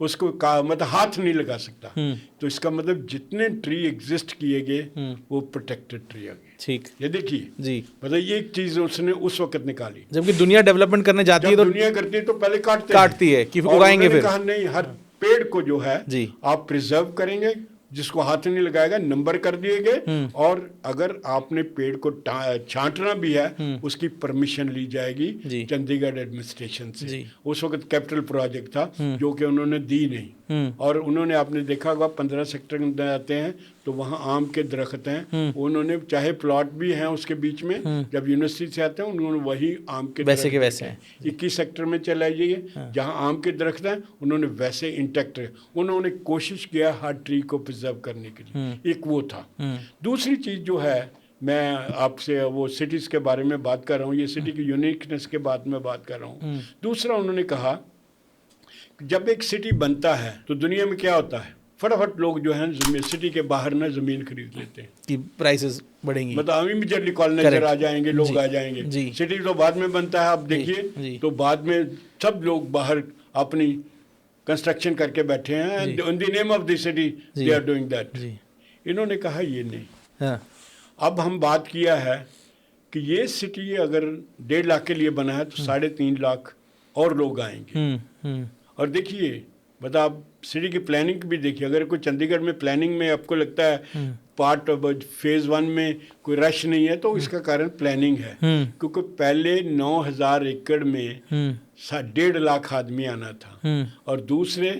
उसको मतलब हाथ नहीं लगा सकता। तो इसका मतलब जितने ट्री एग्जिस्ट किए गए वो प्रोटेक्टेड ट्री आ गए। ठीक। ये देखिए, जी। मतलब ये एक चीज उसने उस वक्त निकाली। जबकि दुनिया डेवलपमेंट करने जाती है जब तो दुनिया करती है तो पहले काटती है कि और उगाएंगे उन्होंने फिर। कहा नहीं, हर पेड़ को जो है जी। आप प्रिजर्व करेंगे, जिसको हाथ नहीं लगाएगा, नंबर कर दिए गए, और अगर आपने पेड़ को छांटना भी है उसकी परमिशन ली जाएगी जी। चंडीगढ़ एडमिनिस्ट्रेशन से। जी। उस वक्त कैपिटल प्रोजेक्ट था जो कि उन्होंने दी नहीं। और उन्होंने, आपने देखा होगा 15 सेक्टर में आते हैं तो वहाँ आम के दरख्त हैं, उन्होंने चाहे प्लॉट भी हैं उसके बीच में, जब यूनिवर्सिटी से आते हैं उन्होंने वही आम के वैसे के वैसे हैं। 21 सेक्टर में चले जाइए, जहाँ आम के दरख्त हैं उन्होंने वैसे इंटैक्ट रखे। उन्होंने कोशिश किया हर ट्री को प्रिजर्व करने के लिए। एक वो था। दूसरी चीज़ जो है, मैं आपसे वो सिटीज़ के बारे में बात कर रहा हूँ, ये सिटी की यूनिकनेस के बाद में बात कर रहा हूँ। दूसरा उन्होंने कहा जब एक सिटी बनता है तो दुनिया में क्या होता है, फटाफट लोग जो है सिटी के बाहर ना ज़मीन खरीद लेते हैं कि प्राइसेस बढ़ेंगी, मतलब इमीडिएटली कॉलोनाइजर आ जाएंगे, लोग आ जाएंगे। जी। सिटी तो बाद में बनता है, आप देखिए तो बाद में सब लोग बाहर अपनी कंस्ट्रक्शन करके बैठे हैं, and in the name of the city they are doing that. इन्होंने कहा ये नहीं। हाँ। अब हम बात किया है कि ये सिटी अगर 1.5 लाख के लिए बना है तो 3.5 लाख और लोग आएंगे। और देखिए मतलब आप सिटी की प्लानिंग भी देखिए, अगर कोई चंडीगढ़ में प्लानिंग में आपको लगता है पार्ट फेज़ 1 में कोई रश नहीं है, तो इसका कारण प्लानिंग है। क्योंकि पहले 9,000 एकड़ में 1.5 लाख आदमी आना था, और दूसरे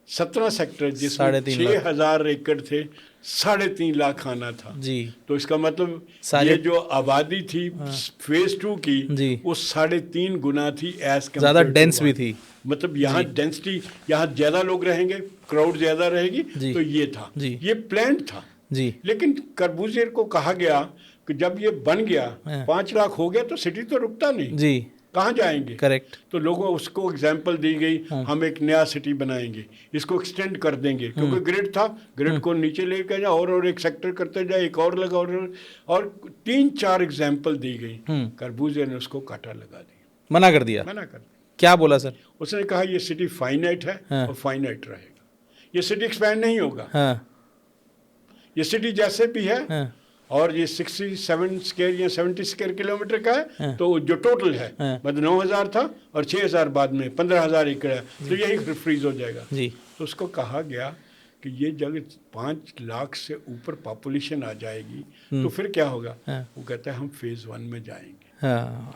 17 सेक्टर जिसमें 6,000 एकड़ थे 3.5 लाख आना था। जी। तो इसका मतलब ये जो आबादी थी फेज़ 2 की वो 3.5 गुना थी, एज ज़्यादा डेंस भी थी। मतलब यहाँ डेंसिटी, यहाँ ज़्यादा लोग रहेंगे, क्राउड ज़्यादा रहेगी, तो ये था, ये प्लान था। जी। लेकिन कर्बूजियर को कहा गया कि जब ये बन गया 5 लाख हो गया तो सिटी तो रुकता नहीं, जी, कहाँ जाएंगे। करेक्ट। तो लोगों उसको एग्जाम्पल दी गई, हम एक नया सिटी बनाएंगे, इसको एक्सटेंड कर देंगे, क्योंकि ग्रिड था, ग्रिड को नीचे लेकर जाए और एक सेक्टर करते जाए, एक और लगा, और 3-4 एग्जाम्पल दी गई। कर्बूजियर ने उसको काटा लगा दिया, मना कर दिया। क्या बोला सर? उसने कहा ये सिटी फाइनाइट है और फाइनाइट रहेगा, ये सिटी एक्सपैंड नहीं होगा। ये सिटी जैसे भी है, और ये 67 स्क्वायर या 70 स्क्वायर किलोमीटर का है, तो जो टोटल है मतलब 9,000 था और 6,000 बाद में 15,000 एकड़ है, तो यही फ्रीज हो जाएगा। तो उसको कहा गया कि ये जब 5 लाख से ऊपर पॉपुलेशन आ जाएगी तो फिर क्या होगा। वो कहता है हम फेज़ 1 में जाएंगे।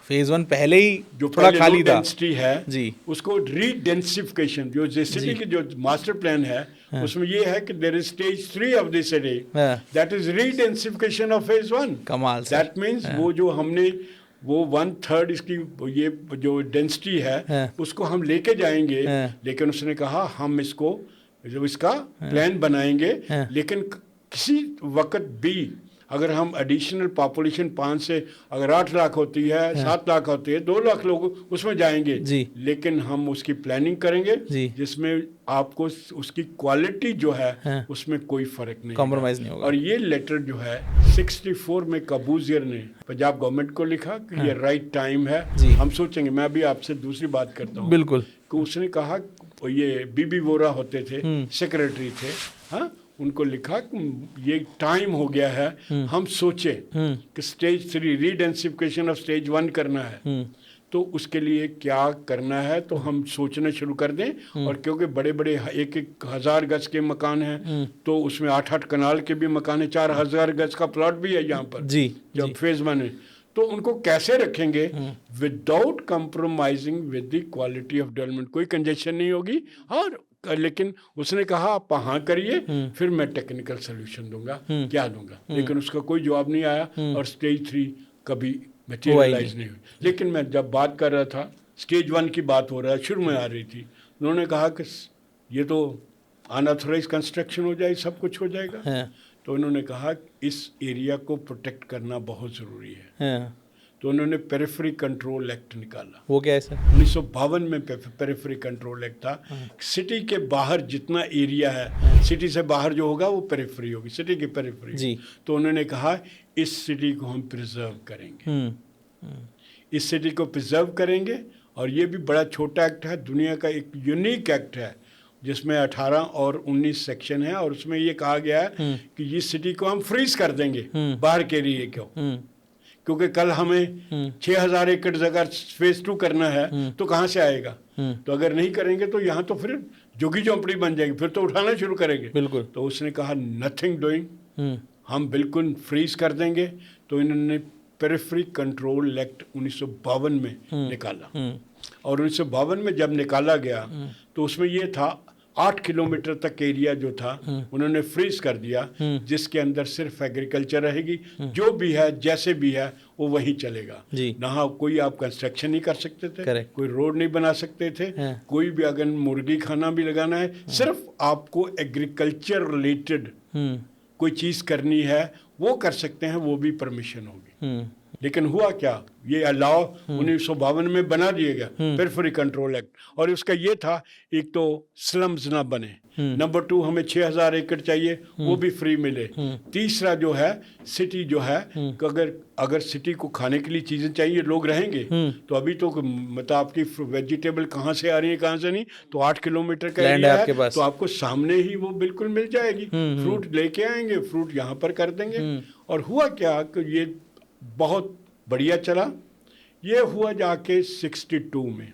फेज़ 1 पहले ही जो थोड़ा खाली था, डेंसिटी है जी, उसको रीडेंसिफिकेशन, जो सिटी की जो मास्टर प्लान है उसमें ये है कि there is stage 3 of the city, that is redensification of phase 1। कमाल। दैट मीन्स वो जो हमने वो 1/3 इसकी ये जो डेंसिटी है उसको हम लेके जाएंगे। लेकिन उसने कहा हम इसको जो इसका प्लान बनाएंगे, लेकिन किसी वक्त भी अगर हम एडिशनल पॉपुलेशन 5 से अगर 8 लाख होती है, 7 लाख होती है, 2 लाख लोग उसमें जाएंगे, लेकिन हम उसकी प्लानिंग करेंगे जिसमें आपको उसकी क्वालिटी जो है उसमें कोई फर्क नहीं, कॉम्प्रोमाइज़ नहीं होगा। और ये लेटर जो है 64 में कर्बूजियर ने पंजाब गवर्नमेंट को लिखा कि ये राइट टाइम है, हम सोचेंगे। मैं अभी आपसे दूसरी बात करता हूँ। बिल्कुल। कि उसने कहा, ये बीबी वोरा होते थे, सेक्रेटरी थे, हाँ, उनको लिखा कि ये टाइम हो गया है हम सोचें कि स्टेज 3 रीडेंसिफिकेशन ऑफ स्टेज 1 करना है, तो उसके लिए क्या करना है तो हम सोचना शुरू कर दें। और क्योंकि बड़े बड़े 1,000 गज के मकान हैं तो उसमें 8-8 कनाल के भी मकान है, 4,000 गज का प्लॉट भी है यहाँ पर जी जब फेज 1 है। तो उनको कैसे रखेंगे without compromising with the quality of development, कोई कंजेशन नहीं होगी। और लेकिन उसने कहा आप हाँ करिए, फिर मैं टेक्निकल सोल्यूशन दूंगा, क्या दूंगा। लेकिन उसका कोई जवाब नहीं आया और स्टेज 3 कभी मटेरियलाइज नहीं हुई। लेकिन मैं जब बात कर रहा था, स्टेज 1 की बात हो रहा है, शुरू में आ रही थी, उन्होंने कहा कि ये तो अनऑथराइज कंस्ट्रक्शन हो जाए, सब कुछ हो जाएगा। तो उन्होंने कहा इस एरिया को प्रोटेक्ट करना बहुत ज़रूरी है। तो उन्होंने पेरिफेरी कंट्रोल एक्ट निकाला। वो क्या है सर? 1952 में पेरिफेरी कंट्रोल एक्ट था। सिटी के बाहर जितना एरिया है, सिटी से बाहर जो होगा वो पेरिफेरी होगी, सिटी की पेरिफेरी। जी। तो उन्होंने कहा इस सिटी को हम प्रिजर्व करेंगे, इस सिटी को प्रिजर्व करेंगे। और ये भी बड़ा छोटा एक्ट है, दुनिया का एक यूनिक एक्ट है जिसमें 18 और 19 सेक्शन है। और उसमें ये कहा गया है कि इस सिटी को हम फ्रीज कर देंगे बाहर के एरिया को, क्योंकि कल हमें 6,000 एकड़ जगह फेज 2 करना है तो कहाँ से आएगा। तो अगर नहीं करेंगे तो यहाँ तो फिर झुग्गी झोंपड़ी बन जाएगी, फिर तो उठाना शुरू करेंगे। बिल्कुल। तो उसने कहा नथिंग डूइंग, हम बिल्कुल फ्रीज कर देंगे। तो इन्होंने पेरिफेरी कंट्रोल एक्ट 1952 में निकाला। और 1952 में जब निकाला गया तो उसमें ये था 8 किलोमीटर तक एरिया जो था उन्होंने फ्रीज कर दिया, जिसके अंदर सिर्फ एग्रीकल्चर रहेगी, जो भी है जैसे भी है वो वहीं चलेगा। ना कोई आप कंस्ट्रक्शन नहीं कर सकते थे, कोई रोड नहीं बना सकते थे, कोई भी अगर मुर्गी खाना भी लगाना है, सिर्फ आपको एग्रीकल्चर रिलेटेड कोई चीज़ करनी है वो कर सकते हैं, वो भी परमिशन होगी। लेकिन हुआ क्या, ये अलाव 1952 में बना दिया गया पेरिफेरी कंट्रोल एक्ट। और उसका ये था, एक तो स्लम्स ना बने, नंबर 2 हमें 6,000 एकड़ चाहिए वो भी फ्री मिले। तीसरा जो है सिटी जो है, अगर सिटी को खाने के लिए चीज़ें चाहिए, लोग रहेंगे तो अभी तो मतलब आपकी वेजिटेबल कहाँ से आ रही है कहाँ से नहीं, तो 8 किलोमीटर का एरिया है तो आपको सामने ही वो बिल्कुल मिल जाएगी। फ्रूट लेके आएंगे, फ्रूट यहाँ पर कर देंगे। और हुआ क्या कि ये बहुत बढ़िया चला। ये हुआ जाके 62 में।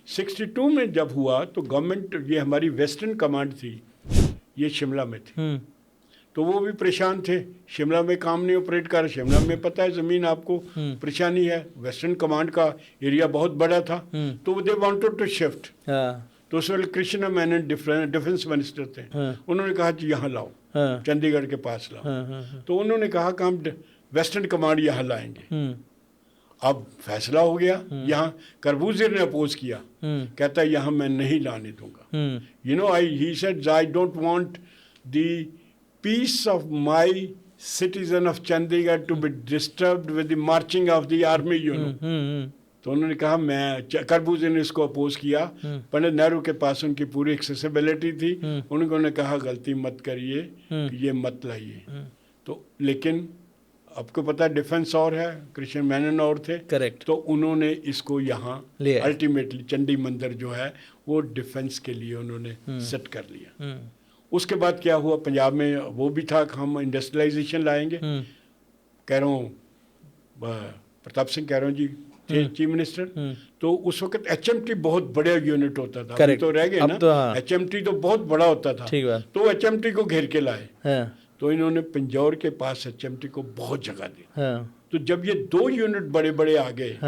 62 में जब हुआ तो गवर्नमेंट, ये हमारी वेस्टर्न कमांड थी, ये शिमला में थी। तो वो भी परेशान थे, शिमला में काम नहीं ऑपरेट कर, शिमला में पता है ज़मीन आपको परेशानी है, वेस्टर्न कमांड का एरिया बहुत बड़ा था। तो दे वांटेड टू शिफ्ट। तो उस वक्त कृष्णा मैनन डिफेंस मिनिस्टर थे, उन्होंने कहा कि यहाँ लाओ, चंडीगढ़ के पास लाओ। तो उन्होंने कहा कि हम वेस्टर्न कमांड यहाँ लाएंगे। अब फैसला हो गया। यहाँ करबूज़र ने अपोज किया, कहता है यहाँ मैं नहीं लाने दूंगा। You know he said I don't want the peace of my citizen of Chandigarh to be disturbed with the marching of the army, you know. तो उन्होंने कहा, मैं करबूज़र ने इसको अपोज किया। पंडित नेहरू के पास उनकी पूरी एक्सेसिबिलिटी थी, उन्होंने कहा गलती मत करिए कि ये मत लाइए। तो लेकिन आपको पता है डिफेंस और है, कृष्ण मेनन और थे, करेक्ट। तो उन्होंने इसको यहाँ अल्टीमेटली चंडी मंदिर जो है वो डिफेंस के लिए उन्होंने सेट कर लिया। उसके बाद क्या हुआ, पंजाब में वो भी था कि हम इंडस्ट्रियलाइजेशन लाएंगे। कह रहा हूँ प्रताप सिंह कह रहा हूँ जी थे चीफ मिनिस्टर। तो उस वक्त HMT बहुत बड़ा यूनिट होता था, अभी तो रह गए ना। तो HMT तो बहुत बड़ा होता था, तो HMT को घेर के लाए। तो इन्होंने पिंजौर के पास HMT को बहुत जगह दी। तो जब ये 2 यूनिट बड़े बड़े आ गए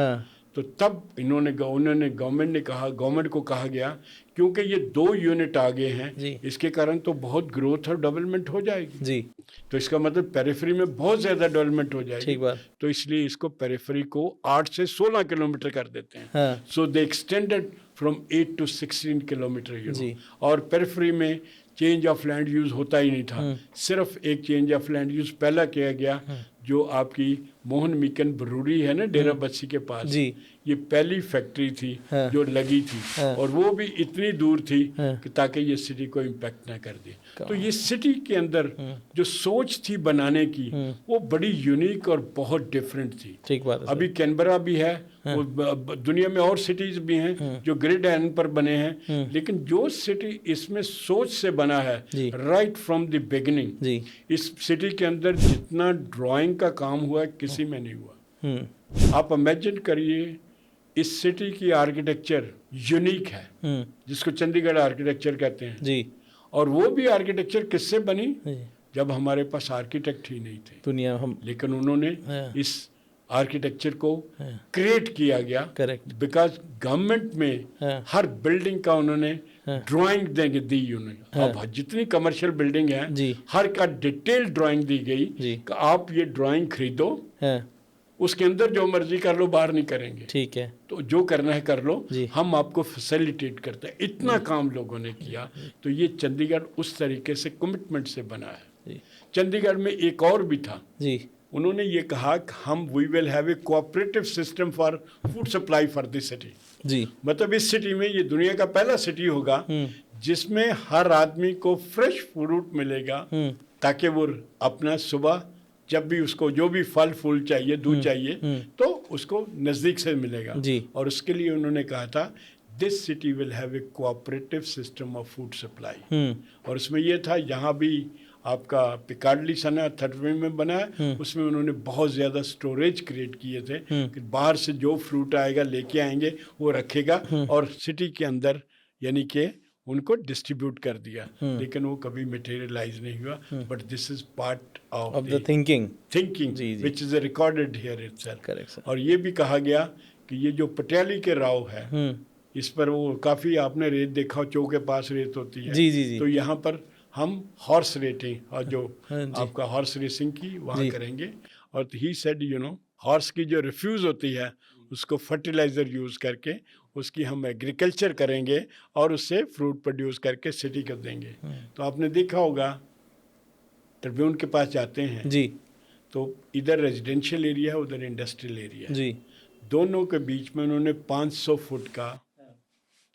तो तब गवर्नमेंट को कहा गया, क्योंकि ये 2 यूनिट आ गए हैं, इसके कारण तो बहुत ग्रोथ और डेवलपमेंट हो जाएगी जी। तो इसका मतलब पेरिफेरी में बहुत ज़्यादा डेवलपमेंट हो जाएगी। ठीक बात। तो इसलिए इसको पेरिफेरी को 8 से 16 किलोमीटर कर देते हैं। So they extended from 8 to 16 kilometre. और पेरिफेरी में चेंज ऑफ लैंड यूज़ होता ही नहीं था, सिर्फ एक चेंज ऑफ लैंड यूज़ पहला किया गया, जो आपकी मोहन मिकन ब्रूरी है ना डेरा बस्सी के पास जी। ये पहली फैक्ट्री थी जो लगी थी, और वो भी इतनी दूर थी कि ताकि ये सिटी को इम्पैक्ट ना कर दे। तो ये सिटी के अंदर जो सोच थी बनाने की वो बड़ी यूनिक और बहुत डिफरेंट थी। ठीक बात है। अभी कैनबरा भी है, दुनिया में और सिटीज़ भी हैं जो ग्रिड एंड पर बने हैं, लेकिन जो सिटी इसमें सोच से बना है राइट फ्रॉम द बिगिनिंग, इस सिटी के अंदर जितना ड्राइंग का काम हुआ किसी में नहीं हुआ। आप इमेजिन करिए इस सिटी की आर्किटेक्चर यूनिक है, जिसको चंडीगढ़ आर्किटेक्चर कहते हैं जी और वो भी आर्किटेक्चर किससे बनी जी जब हमारे पास आर्किटेक्ट ही नहीं थे, दुनिया हम लेकिन उन्होंने हाँ। इस आर्किटेक्चर को हाँ। क्रिएट किया गया करेक्ट बिकॉज गवर्नमेंट में हाँ। हर बिल्डिंग का उन्होंने हाँ। ड्राइंग दी उन्होंने। हाँ। अब जितनी कमर्शियल बिल्डिंग है जी हर का डिटेल ड्राइंग दी गई जी कि आप ये ड्राइंग खरीदो, हाँ उसके अंदर जो मर्जी कर लो, बाहर नहीं करेंगे, ठीक है तो जो करना है कर लो, जी। हम आपको फैसिलिटेट करते हैं। इतना काम लोगों ने किया, तो ये चंडीगढ़ उस तरीके से कमिटमेंट से बना है। जी चंडीगढ़ में एक और भी था, जी उन्होंने ये कहा कि हम we will have a cooperative system for food supply for this city. जी मतलब इस सिटी में, ये दुनिया का पहला सिटी होगा जिसमें हर आदमी को फ्रेश फ्रूट मिलेगा, ताकि वो अपना सुबह जब भी उसको जो भी फल फूल चाहिए, दूध चाहिए, तो उसको नज़दीक से मिलेगा। जी। और उसके लिए उन्होंने कहा था this city will have a cooperative system of food supply. और उसमें ये था, यहाँ भी आपका पिकार्डली सना 30 में बना है, उसमें उन्होंने बहुत ज़्यादा स्टोरेज क्रिएट किए थे कि बाहर से जो फ्रूट आएगा लेके आएंगे, वो रखेगा और सिटी के अंदर यानी कि उनको डिस्ट्रीब्यूट कर दिया। लेकिन वो कभी मटेरियलाइज नहीं हुआ, but this is part of the thinking thinking जी, जी। Which is recorded here itself. Correct sir और ये भी कहा गया कि ये जो पटियाली के राव है, इस पर वो काफ़ी आपने रेत देखा हो, चौ के पास रेत होती है, जी जी जी तो यहाँ पर हम हॉर्स रेटिंग और जो हाँ, जी। आपका हॉर्स रेसिंग की वहाँ जी। करेंगे। और ही सेड हॉर्स की जो रिफ्यूज़ होती है उसको फर्टिलाइज़र यूज़ करके उसकी हम एग्रीकल्चर करेंगे और उससे फ्रूट प्रोड्यूस करके सिटी को देंगे। तो आपने देखा होगा ट्रिब्यून के पास जाते हैं जी तो इधर रेजिडेंशियल एरिया है, उधर इंडस्ट्रियल एरिया है, जी दोनों के बीच में उन्होंने 500 फुट का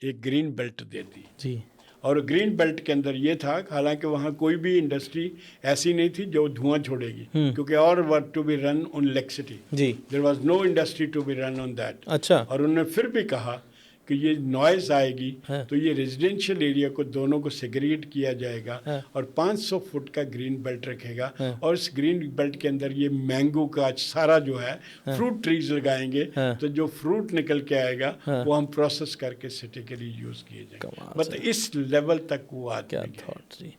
एक ग्रीन बेल्ट दे दी। जी और ग्रीन बेल्ट के अंदर ये था, हालांकि वहाँ कोई भी इंडस्ट्री ऐसी नहीं थी जो धुआं छोड़ेगी, क्योंकि और work to be run on electricity, जी there was no industry to be run on that. अच्छा और उन्होंने फिर भी कहा कि ये नॉइज़ आएगी, हाँ। तो ये रेजिडेंशियल एरिया को दोनों को सेग्रीगेट किया जाएगा, हाँ। और 500 फुट का ग्रीन बेल्ट रखेगा, हाँ। और इस ग्रीन बेल्ट के अंदर ये मैंगो का सारा जो है फ्रूट ट्रीज लगाएंगे, हाँ। तो जो फ्रूट निकल के आएगा हाँ। वो हम प्रोसेस करके सिटी के लिए यूज़ किए जाएंगे। कमाल मतलब इस लेवल तक वो क्या आदमी गए। थॉट जी